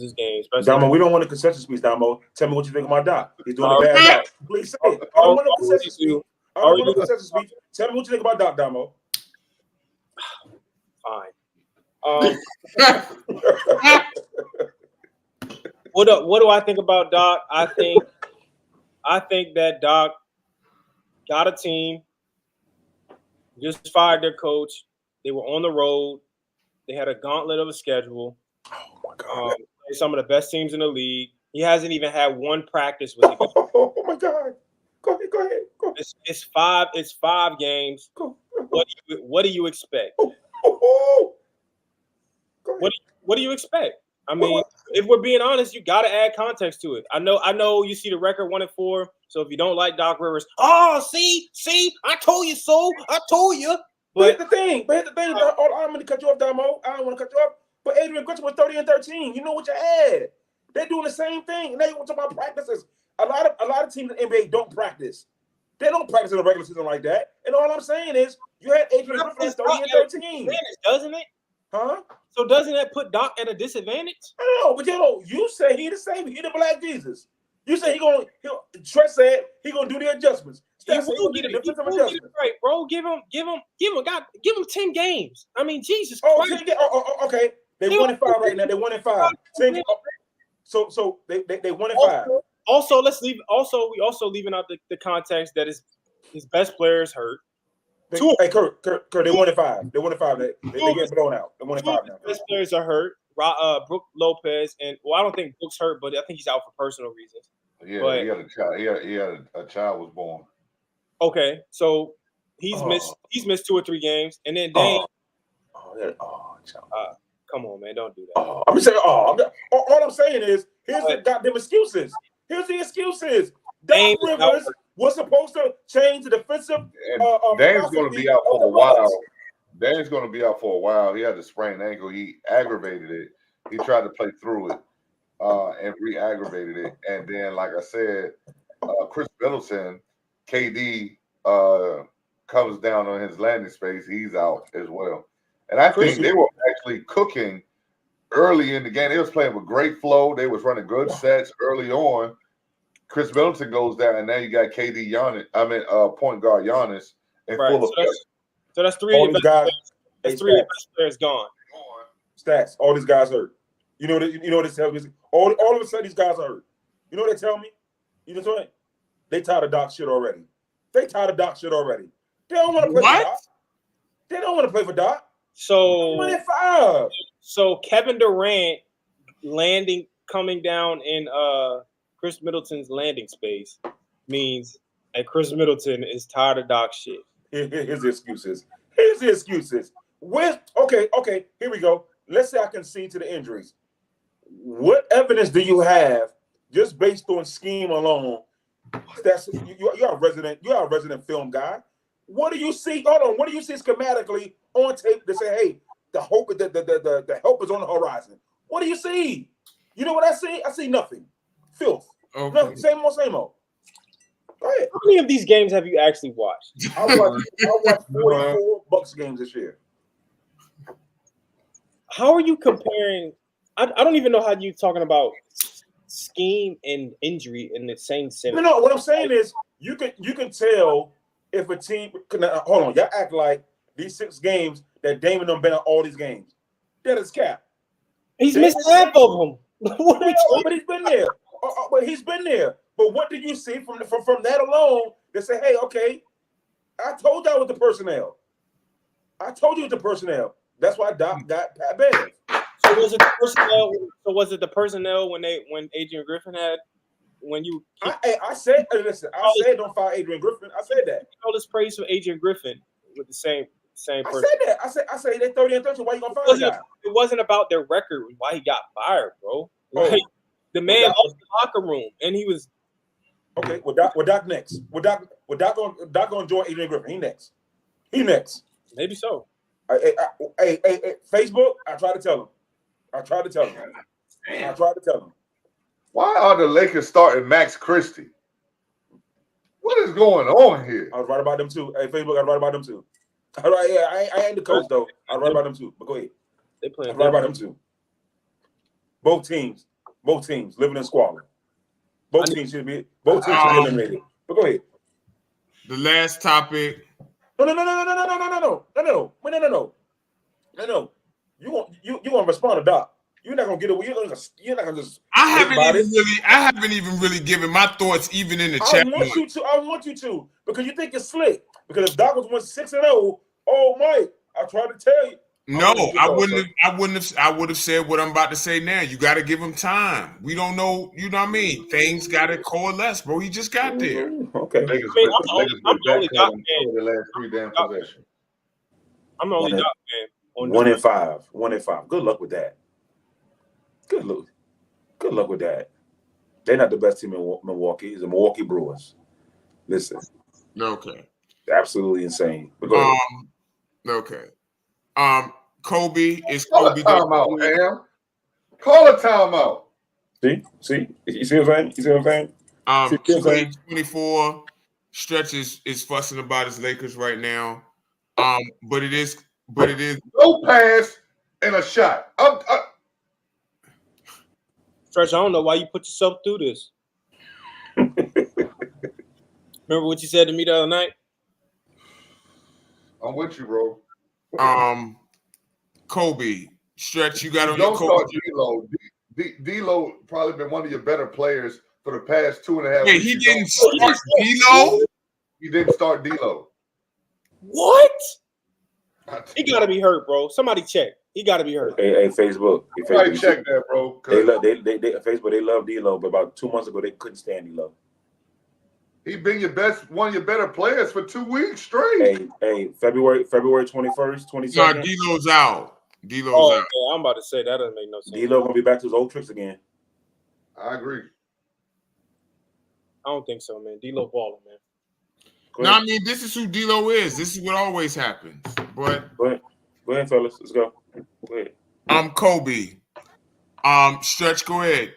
his game. Damo, we don't want a consensus speech, Damo. Tell me what you think about Doc. He's doing a bad job. Please say it. I don't want a consensus speech. I don't want a consensus speech. Tell me what you think about Doc, Damo. Fine. What do I think about Doc? I think that Doc got a team, just fired their coach. They were on the road. They had a gauntlet of a schedule. Oh my God! Some of the best teams in the league. He hasn't even had one practice with the guys. Oh my God! Go ahead. It's 5 games. What do you expect? What do you expect? I mean, if we're being honest, you got to add context to it. I know you see the record 1-4. So if you don't like Doc Rivers, see, I told you so. I told you. But here's the thing. I'm going to cut you off, Damo. I don't want to cut you off. But Adrian Griffin was 30-13. You know what you had. They're doing the same thing. And now you want to talk about practices. A lot of teams in the NBA don't practice. They don't practice in the regular season like that. And all I'm saying is, you had Adrian Griffin at 30-13. Doesn't it? Huh? So doesn't that put Doc at a disadvantage? I don't know, but you say he the same. He the Black Jesus. You say Trent said he gonna do the adjustments. He will get it right, bro. Give him 10 games. I mean, Jesus Christ. Okay. They 1-5 right now. They 1-5. 10 games. So they 1-5. Also, we also leaving out the context that his best players hurt. Hey, Kurt, they 1-5. They 1-5. They get blown out. They 1-5 now. Best players are hurt. Brook Lopez and I don't think Brook's hurt, but I think he's out for personal reasons. Yeah, but he had a child. He had a child was born. Okay, so he's missed 2 or 3 games, and then Dame. Come on, man, don't do that. I'm saying, all I'm saying is, here's the goddamn excuses. Here's the excuses. Doc Rivers was supposed to change the defensive. Dame's going to be out for a while. Dame's going to be out for a while. He had a sprained ankle. He aggravated it. He tried to play through it and re-aggravated it. And then, like I said, Chris Middleton, KD comes down on his landing space. He's out as well. And I think they were actually cooking early in the game. They was playing with great flow. They was running good sets early on. Chris Middleton goes down, and now you got KD Giannis. Point guard Giannis in full effect. So that's 3 of the guys. That's 3 of the best players gone. Stats. All these guys hurt. You know what it tells me? All of a sudden these guys are hurt. You know what they tell me? You know what? They tired of Doc shit already. They don't want to play for Doc. They don't want to play for Doc. So 25. So Kevin Durant coming down in Chris Middleton's landing space means that Chris Middleton is tired of Doc shit. Here's the excuses. Okay, here we go. Let's say I concede to the injuries. What evidence do you have, just based on scheme alone? That's you're a resident film guy. What do you see? Hold on. What do you see schematically on tape to say, hey, the hope is on the horizon? What do you see? You know what I see? I see nothing. Filth. Okay. Nothing. Same old. Go ahead. How many of these games have you actually watched? I watched 44 Bucks games this year. How are you comparing? I don't even know how you're talking about scheme and injury in the same sentence. No. What I'm saying is, you can tell if a team. Hold on, y'all act like these 6 games that Damon done been at all these games. That is cap. He's missed half of them. What are we talking? But he's been there. But he's been there. But what did you see from that alone that say, hey, okay, I told y'all with the personnel. I told you with the personnel. That's why Doc got Pat Bev. So was it the personnel? So was it the personnel when Adrian Griffin had when you? I said, listen. I said don't fire Adrian Griffin. I said that. All this praise for Adrian Griffin with the same person. I said that. I said they 30 and 30. Why you gonna fire that guy? It wasn't about their record. Why he got fired, bro? Oh. Like, the man lost the locker room, and he was okay. Well, Doc next. Doc gonna join Adrian Griffin. He next. Maybe so. Hey, Facebook. I tried to tell him. Why are the Lakers starting Max Christie? What is going on here? I was right about them too. Hey, Facebook. I was right about them too. I ain't the coach though. I was right about them too. But go ahead. They playing. Right about them too. Both teams living in squalor. Both teams should be eliminated. But go ahead. The last topic. No. You want to respond to Doc. You're not gonna get away. You're not gonna just. I haven't even really given my thoughts even in the chat. I want you to because you think it's slick. Because if Doc was 1-6-0, oh Mike, I tried to tell you. No, I would have said what I'm about to say now. You got to give him time. We don't know, you know what I mean? Things got to coalesce, bro. He just got there. Okay. I'm the only Doc fan. The last 3 damn possessions. I'm the only Doc fan. 1-5. 1-5. Good luck with that. Good luck with that. They're not the best team in Milwaukee. It's the Milwaukee Brewers. Listen. Okay. Absolutely insane. But go ahead. Okay. Kobe is Kobe. Timeout, man. Call a timeout. See? You see what I'm saying? 24 Stretch is fussing about his Lakers right now. But it is no pass and a shot. Stretch, I don't know why you put yourself through this. Remember what you said to me the other night? I'm with you, bro. Kobe, Stretch, you got on Don't your Kobe. start D'Lo. D'Lo probably been one of your better players for the past 2.5 Hey, weeks. he didn't start D'Lo? He didn't start D'Lo. What? He got to be hurt, bro. Somebody check. He got to be hurt. Hey, Facebook. Somebody check that, bro. They Facebook. They love D'Lo, but about 2 months ago they couldn't stand D'Lo. He been one of your better players for 2 weeks straight. Hey, February 21st, 22nd. No, D'Lo's out. D'Lo's out. Yeah, I'm about to say that doesn't make no sense. D'Lo gonna be back to his old tricks again. I agree. I don't think so, man. D'Lo balling, man. No, I mean, this is who D'Lo is. This is what always happens. But go ahead, fellas. Let's go. Go ahead. I'm Kobe. Stretch, go ahead.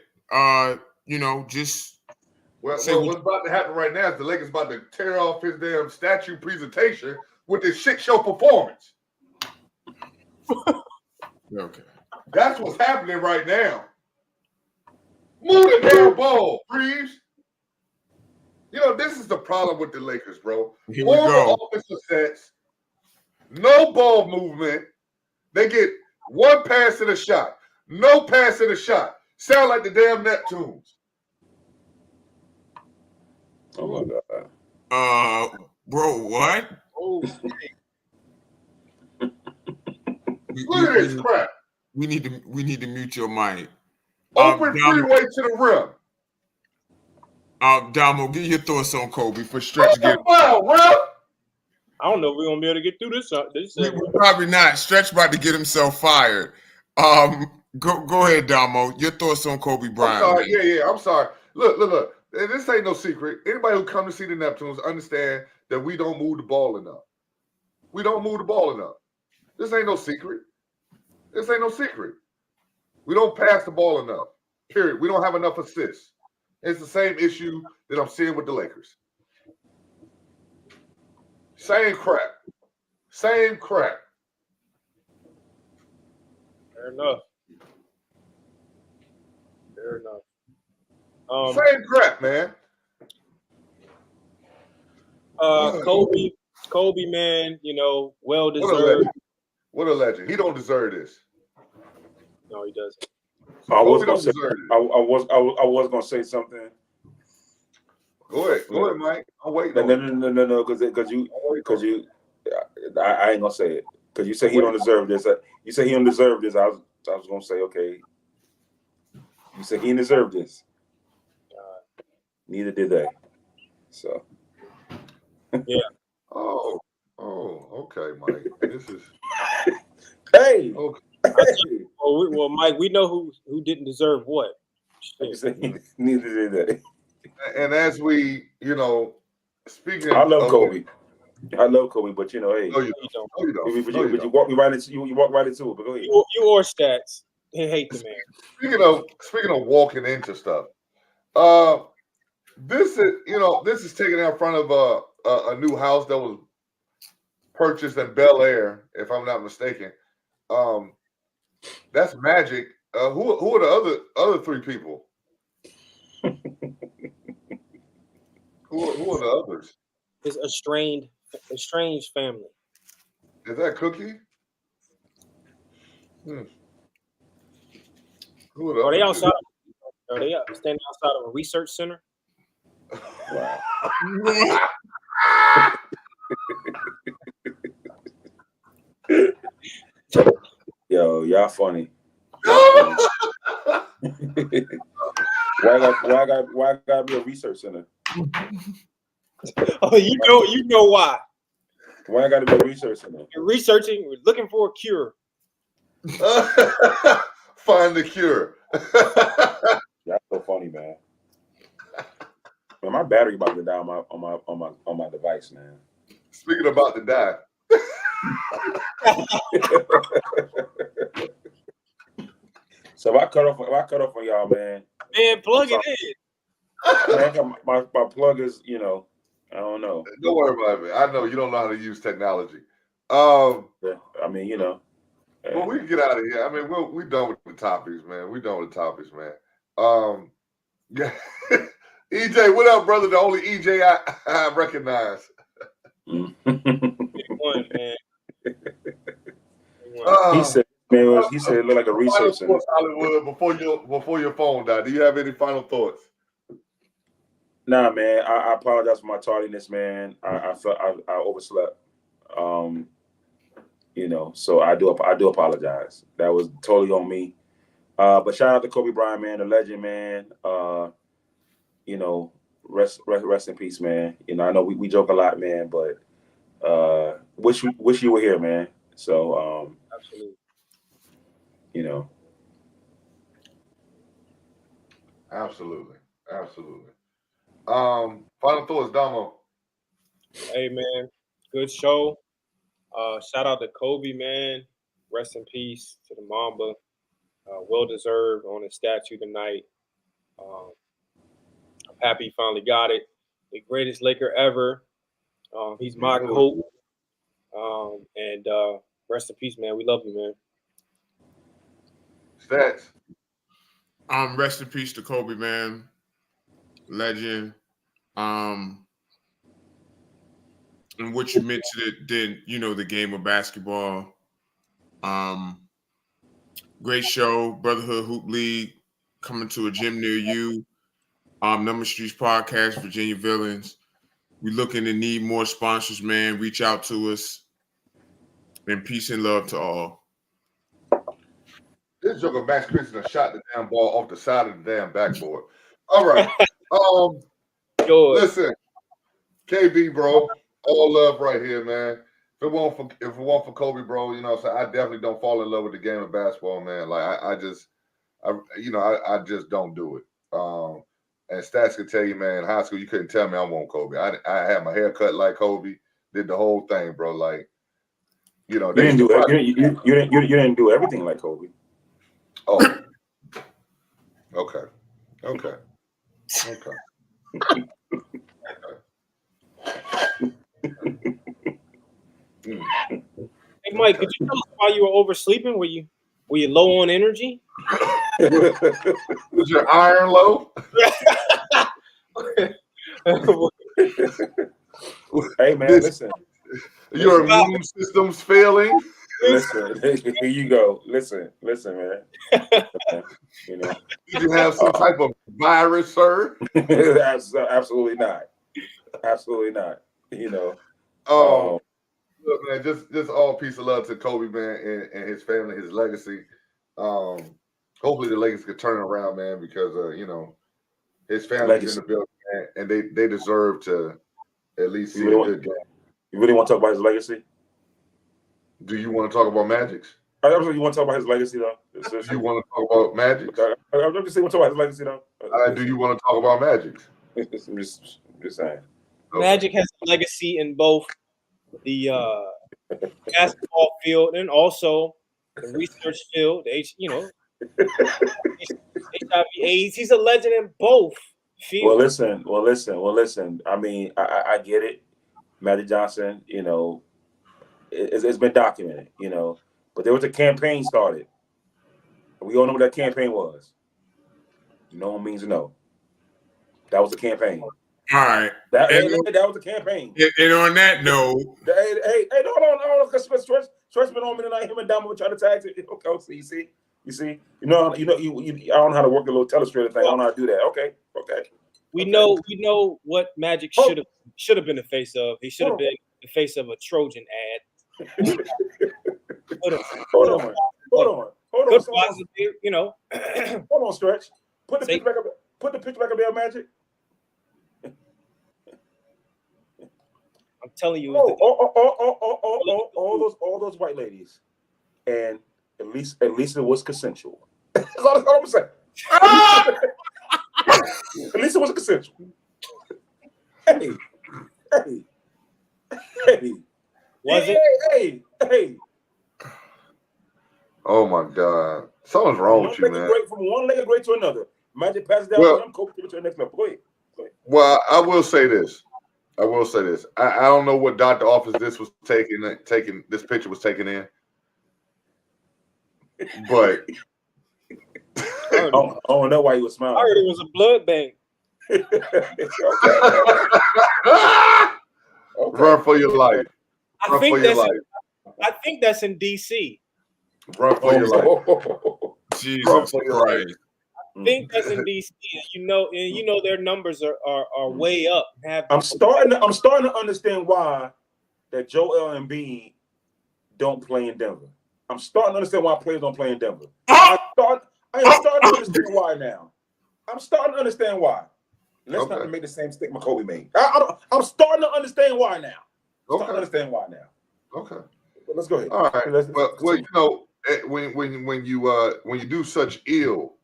Just what's about to happen right now is the Lakers about to tear off his damn statue presentation with this shit show performance. Okay. That's what's happening right now. Move the damn ball, Reeves. This is the problem with the Lakers, bro. Here we go. Offensive sets, no ball movement. They get one pass and a shot. No pass and a shot. Sound like the damn Neptunes. Oh my God. Bro, what? Oh, Look at this crap. We need to mute your mic. Open freeway to the rim. Damo, give your thoughts on Kobe for Stretch. I don't know if we're gonna be able to get through this. We're probably not. Stretch about to get himself fired. Go ahead, Damo. Your thoughts on Kobe Bryant? I'm sorry. Yeah. I'm sorry. Look. This ain't no secret. Anybody who come to see the Neptunes understand that we don't move the ball enough. We don't move the ball enough. This ain't no secret. We don't pass the ball enough. Period. We don't have enough assists. It's the same issue that I'm seeing with the Lakers. Same crap. Fair enough. Same crap, man. Kobe, man, well What a deserved. legend. What a legend. He don't deserve this. No, he doesn't. I was Kobe gonna don't say. deserve I it. was gonna say something. Go ahead, Mike. I'm waiting. No, because you. I ain't gonna say it because you say he don't deserve this. You say he don't deserve this. I was gonna say okay. You said he didn't deserve this. Neither did they. So. Yeah. Oh, okay, Mike. This is. Hey. Okay. Well, Mike, we know who didn't deserve what. Neither did they. And as we, speaking. I love Kobe. I love Kobe, but hey. No, you don't. No, you don't. But you walk right into it. But go ahead. You or stats. They hate the man. Speaking of walking into stuff, this is taken out in front of a new house that was purchased in Bel Air, if I'm not mistaken. That's Magic. Who are the other three people? Who are the others? His estranged family. Is that Cookie? Who are the Are they others? outside? Are they standing outside of a research center? Wow. Yo, y'all funny. Why I gotta be a research center? Oh, you know why? Why I gotta be a research center? You're researching. We're looking for a cure. Find the cure. That's so funny, man. Man, my battery about to die on my device, man. Speaking about to die. So if I cut off on y'all, man. Man, plug it in. Man, my plug is, I don't know. Don't worry about it. I know you don't know how to use technology. I mean, Well, we can get out of here. I mean, we're done with the topics, man. Yeah. EJ, what up, brother? The only EJ I recognize. One, man. He said it looked like a research center. Hollywood, before your phone died. Do you have any final thoughts? Nah, man. I apologize for my tardiness, man. I felt I overslept. So I do apologize. That was totally on me. But shout out to Kobe Bryant, man, the legend, man. Rest in peace, man. I know we joke a lot, man, but wish you were here, man. So Absolutely. Absolutely. Final thoughts, Damo. Hey, man, good show. Shout out to Kobe, man. Rest in peace to the Mamba. Well deserved on his statue tonight. I'm happy he finally got it. The greatest Laker ever. He's my GOAT. And rest in peace, man. We love you, man. Stats. Rest in peace to Kobe, man. Legend. And what you mentioned it did, the game of basketball. Great show, Brotherhood Hoop League, coming to a gym near you. Number Streets Podcast, Virginia Villains. We looking to need more sponsors, man. Reach out to us. And peace and love to all. This joker Max Christian shot the damn ball off the side of the damn backboard. All right. Listen, KB, bro. All love right here, man. If it weren't for Kobe, bro, I definitely don't fall in love with the game of basketball, man. Like I just don't do it. And Stats could tell you, man, in high school you couldn't tell me I want Kobe. I had my hair cut like Kobe, did the whole thing, bro. Like, you didn't do it. You didn't do everything like Kobe. Oh, okay. Hey, Mike, could you tell us why you were oversleeping? Were you low on energy? Was your iron low? Hey man, This- listen. Your immune system's failing? Listen, here you go. Listen, man. You know, Did you have some type of virus, sir? absolutely not. Absolutely not. You know. Look, man, just all peace of love to Kobe, man, and his family, his legacy. Hopefully the Lakers could turn it around, man, because his family's in the building, man, and they deserve to at least see a good game. You really want to talk about his legacy? Do you want to talk about Magic's? I don't think you want to talk about his legacy, though. You want to talk about Magic's? I'm just saying, want to talk about his legacy, though. Do you want to talk about Magic's? I'm just saying. Magic has a legacy in both the basketball field and also the research field. HIV/AIDS. He's a legend in both fields. Well, listen. I mean, I get it. Magic Johnson, it's been documented, but there was a campaign started. We all know what that campaign was. No means no. That was a campaign. All right. That was a campaign. And on that note, hey, hold on, because Stretch been on me tonight. Him and Damo were trying to tag it. Okay, so you see, I don't know how to work the little telestrator thing. I don't know how to do that. Okay. We know what Magic should have been the face of. He should have been the face of a Trojan ad. Hold on. Could possibly, Hold on, Stretch. Put the picture back up. Put the picture back up there, Magic. I'm telling you. All those white ladies, and at least it was consensual. That's all I'm saying. At least it was consensual. Hey. Was it? Hey. Oh my God, something's wrong with you, man. From one leg of great to another. Magic passes down to him, Kobe to the next level. Go ahead. Well, I will say this. I don't know what doctor office this picture was taken in, but I don't know why he was smiling. I heard it was a blood bank. Okay. Run for your life. I think that's in DC. Run for your life. Jesus Christ. I think that's in DC. And their numbers are way up. I'm starting to understand why that Joel Embiid don't play in Denver. I'm starting to understand why players don't play in Denver. I am starting to understand why now. I'm starting to understand why. Let's not make the same statement Kobe made. I'm starting to understand why now. Okay. But let's go ahead. All right. Well, when you do such ill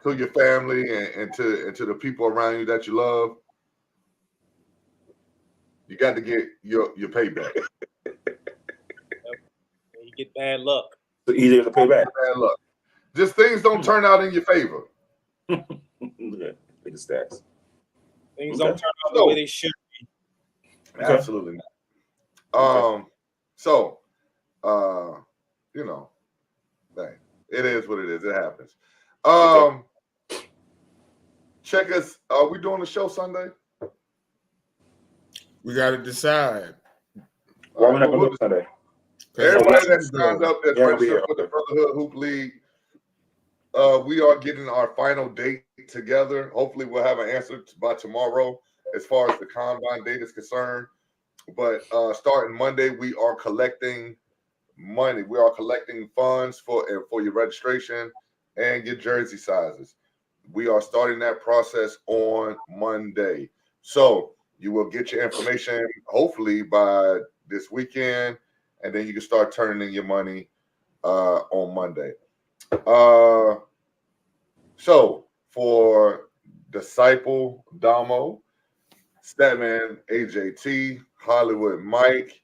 to your family and to the people around you that you love, you got to get your payback. You get bad luck. So easier to pay back. Bad luck. Just things don't turn out in your favor. Look at the stats. Things don't turn out the way they should be. Absolutely not. Dang, it is what it is. It happens. Check us. Are we doing the show Sunday? We got to decide. Why we're not going to do Sunday? Everybody that signed up that's registered for the Brotherhood Hoop League, we are getting our final date together. Hopefully, we'll have an answer by tomorrow as far as the combine date is concerned. But starting Monday, we are collecting money. We are collecting funds for your registration and your jersey sizes. We are starting that process on Monday. So you will get your information hopefully by this weekend, and then you can start turning in your money on Monday. So for Disciple Damo, Statman AJT, Hollywood Mike,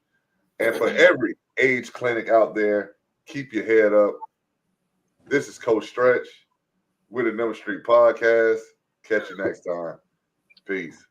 and for every age clinic out there, keep your head up. This is Coach Stretch with the Number Street Podcast. Catch you next time. Peace.